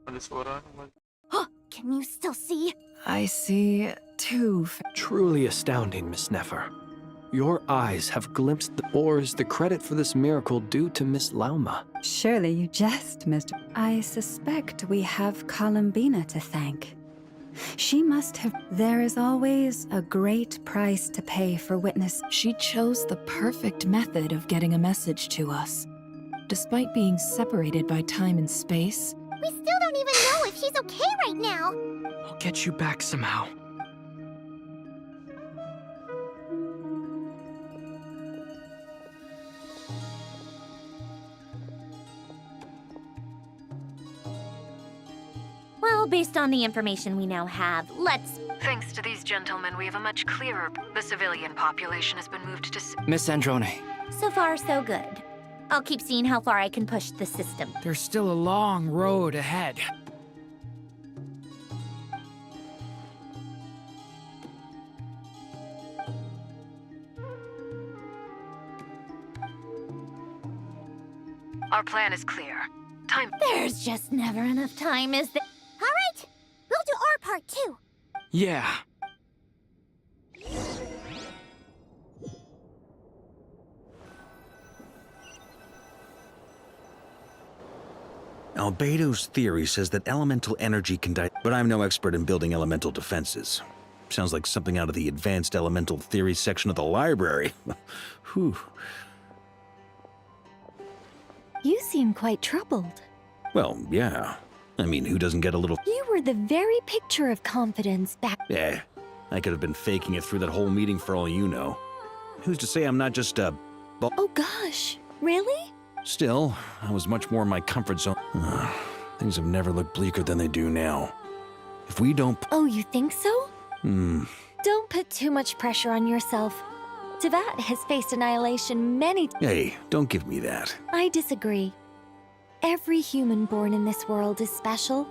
Ada suara. Can you still see? I see two. Truly astounding, Miss Nefer. Your eyes have glimpsed or is the credit for this miracle due to Miss Lauma? Surely you jest, Mr. I suspect we have Columbina to thank. She must have... There is always a great price to pay for witness. She chose the perfect method of getting a message to us. Despite being separated by time and space, We still don't even know if she's okay right now. I'll get you back somehow. Well, based on the information we now have, let's... Thanks to these gentlemen, we have a much clearer... The civilian population has been moved to... Miss Androne. So far, so good. I'll keep seeing how far I can push the system. There's still a long road ahead. Our plan is clear. Time. There's just never enough time, is there? All right, we'll do our part too. Yeah. Albedo's theory says that elemental energy can die, but I'm no expert in building elemental defenses. Sounds like something out of the advanced elemental theory section of the library. Whew. You seem quite troubled. Well, yeah. I mean, who doesn't get a little... You were the very picture of confidence back. Eh, I could have been faking it through that whole meeting for all you know. Who's to say I'm not just a... Oh gosh, really? Still, I was much more in my comfort zone. Things have never looked bleaker than they do now. If we don't... Oh, you think so? Hmm. Don't put too much pressure on yourself. Tevat has faced annihilation many... Hey, don't give me that. I disagree. Every human born in this world is special.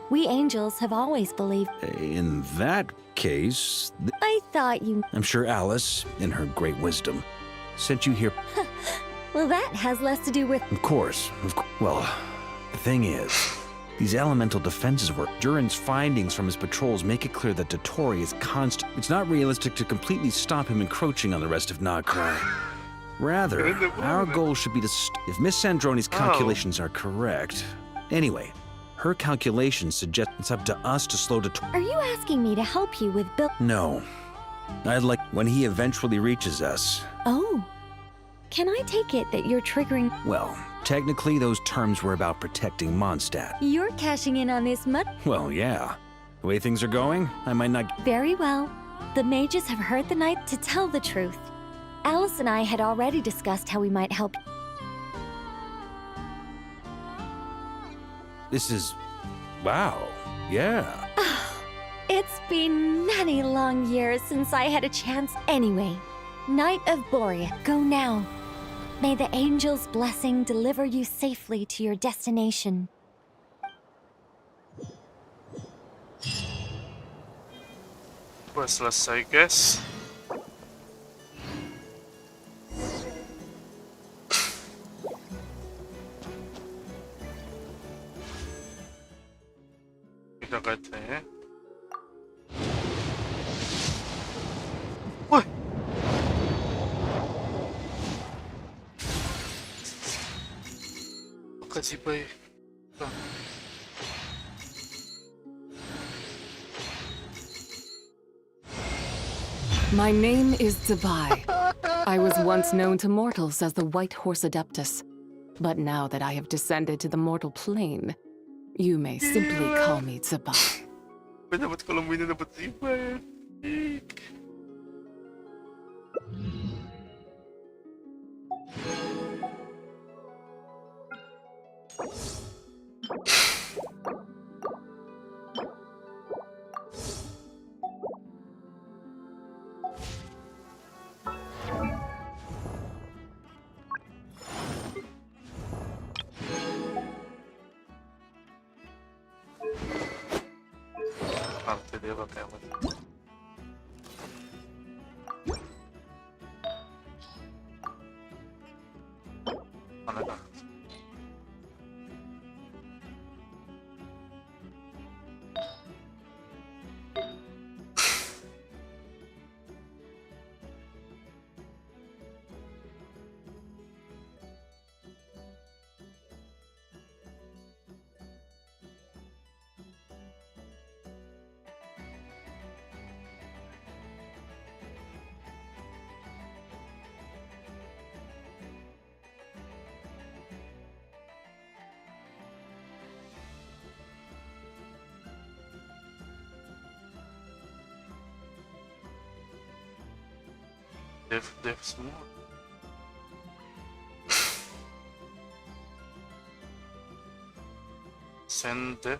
We angels have always believed... In that case... I thought you... I'm sure Alice, in her great wisdom, sent you here... Well, that has less to do with... Of course. Well, the thing is, these elemental defenses were... Durin's findings from his patrols make it clear that Dotori is constant. It's not realistic to completely stop him encroaching on the rest of Nod-Krai. Rather, our goal should be to... If Miss Sandroni's calculations are correct... Anyway, her calculations suggest it's up to us to slow Dotori... Are you asking me to help you with Bill... No. I'd like... When he eventually reaches us... Oh. Can I take it that you're triggering... Well, technically those terms were about protecting Mondstadt. You're cashing in on this much... Well, yeah. The way things are going, I might not... Very well. The mages have heard the night to tell the truth. Alice and I had already discussed how we might help... This is... Wow. Yeah. It's been many long years since I had a chance. Anyway, Knight of Borea, go now. May the angel's blessing deliver you safely to your destination. Udah selesai, guys. Kita katanya. Wah. Makasih, Bay. My name is Zabai. I was once known to mortals as the White Horse Adeptus. But now that I have descended to the mortal plane, you may simply call me Zabai. Dapat Columbine, dapat Ziba. Parte dia pakai apa? Mana dah? Dev semua. Send dev.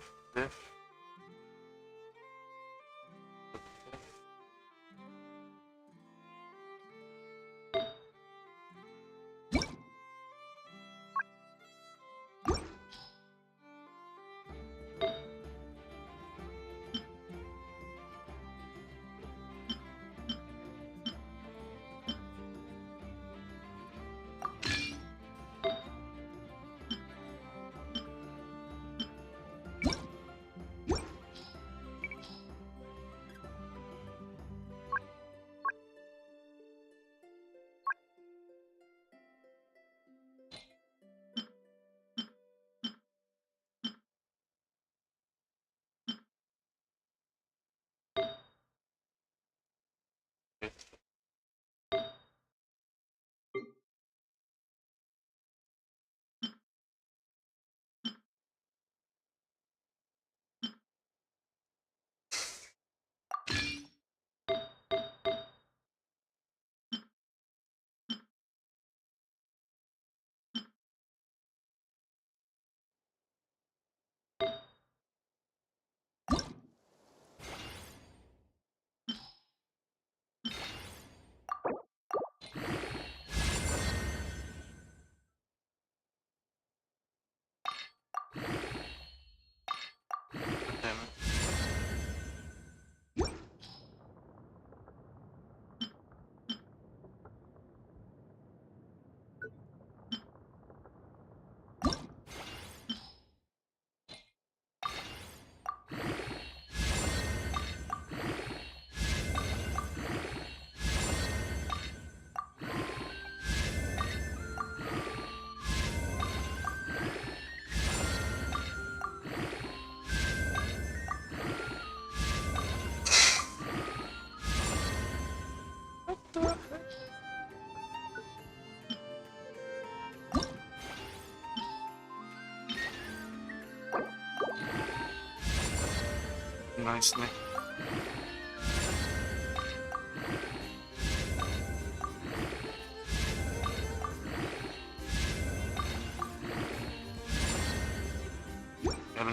Nice nih.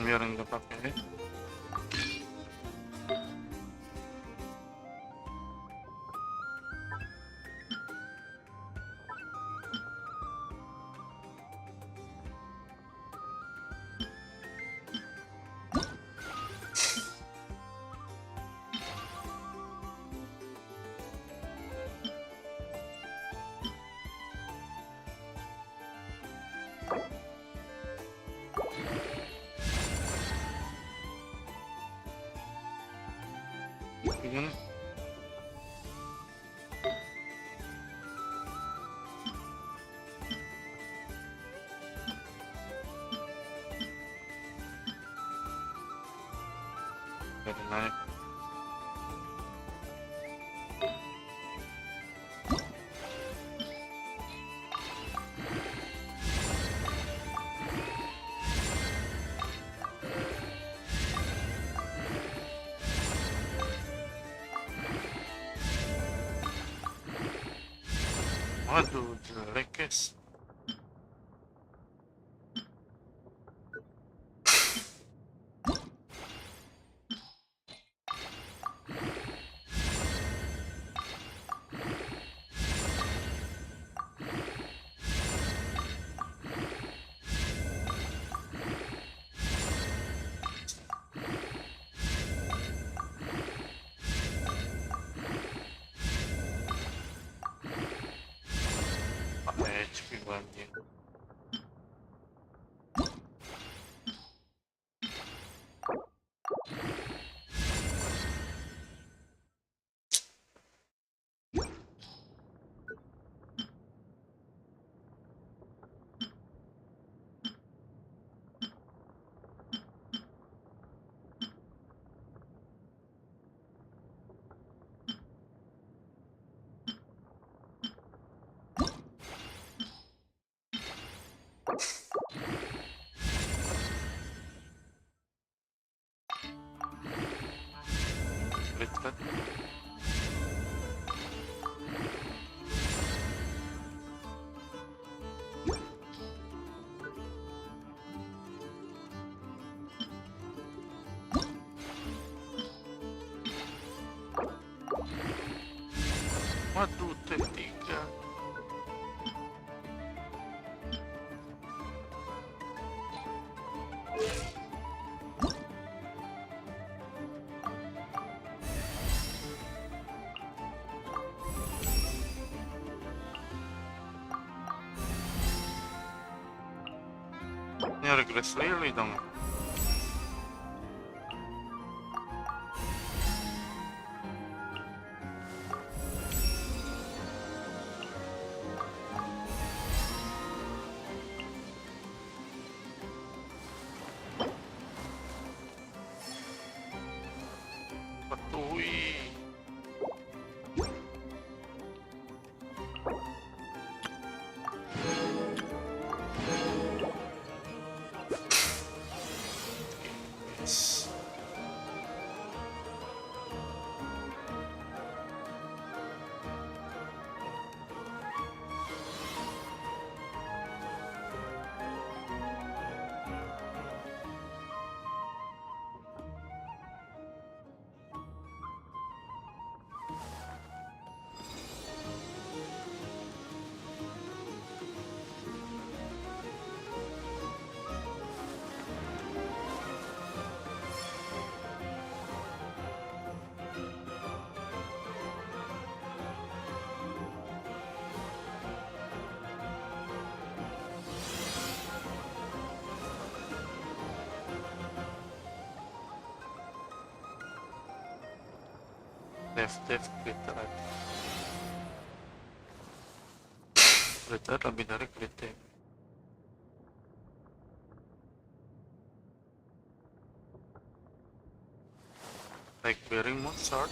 Biarin nggak pakai. Gimana? Ada naik. Waduh, jelek guys. HP banyak. Dekat. Waduh, T3. Ini regress lily dong. Patui. Dev glitter aja. Glitter lebih dari glitter. Like bearing mode short.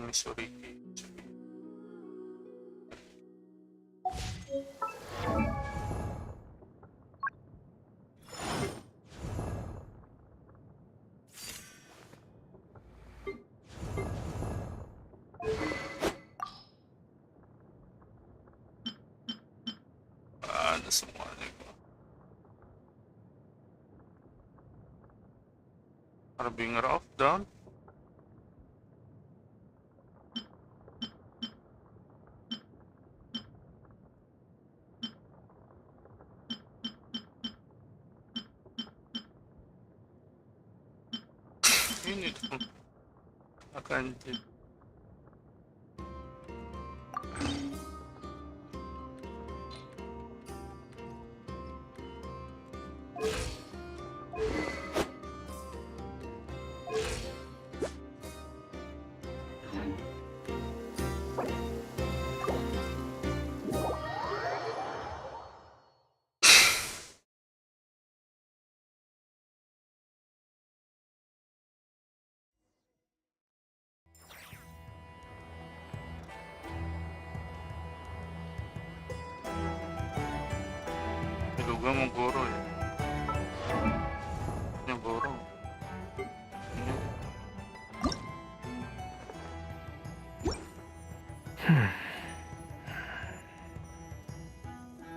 Missouri. Ada semuanya gua. Harbinger of Dawn. Ini tuh akan jadi. Diduga mau goro ya. Ini goro. Ini.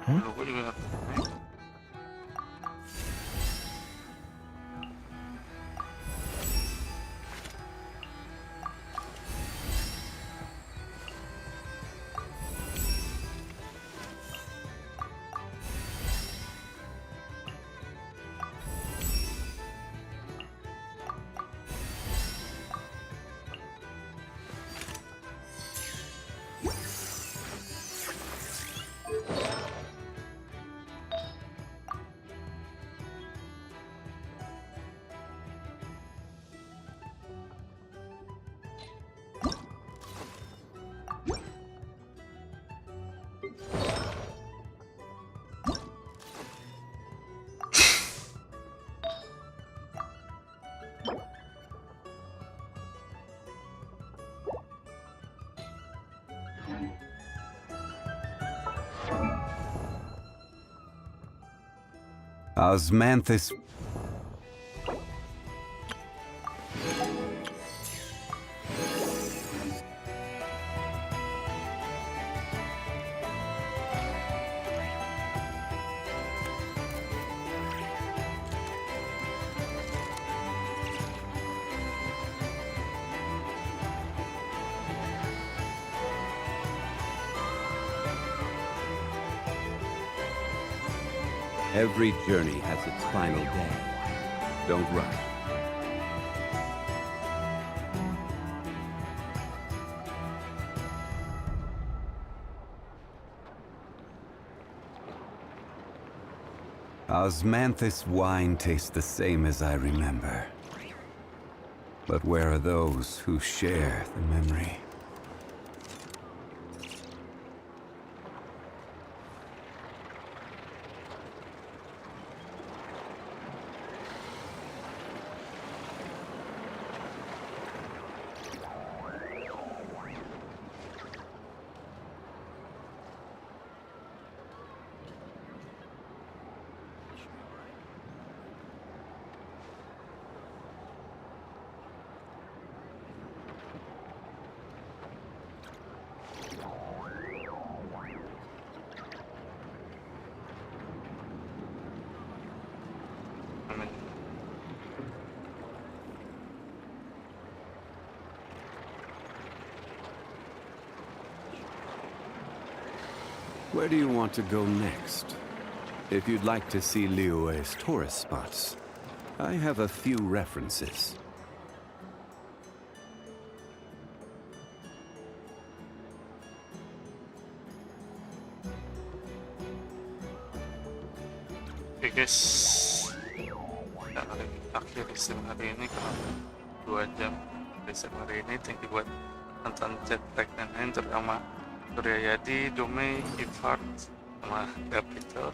Dulu gua juga ngerti. Osmanthus. Every journey has its final day. Don't rush. Osmanthus wine tastes the same as I remember. But where are those who share the memory? Where do you want to go next? If you'd like to see Liyue's tourist spots, I have a few references. Oke guys, kita akhir stream hari ini karena 2 jam stream hari ini. Thank you buat nonton chat, like, dan lain, terutama Surya Yadi, Domei, Ifart, sama Gapito.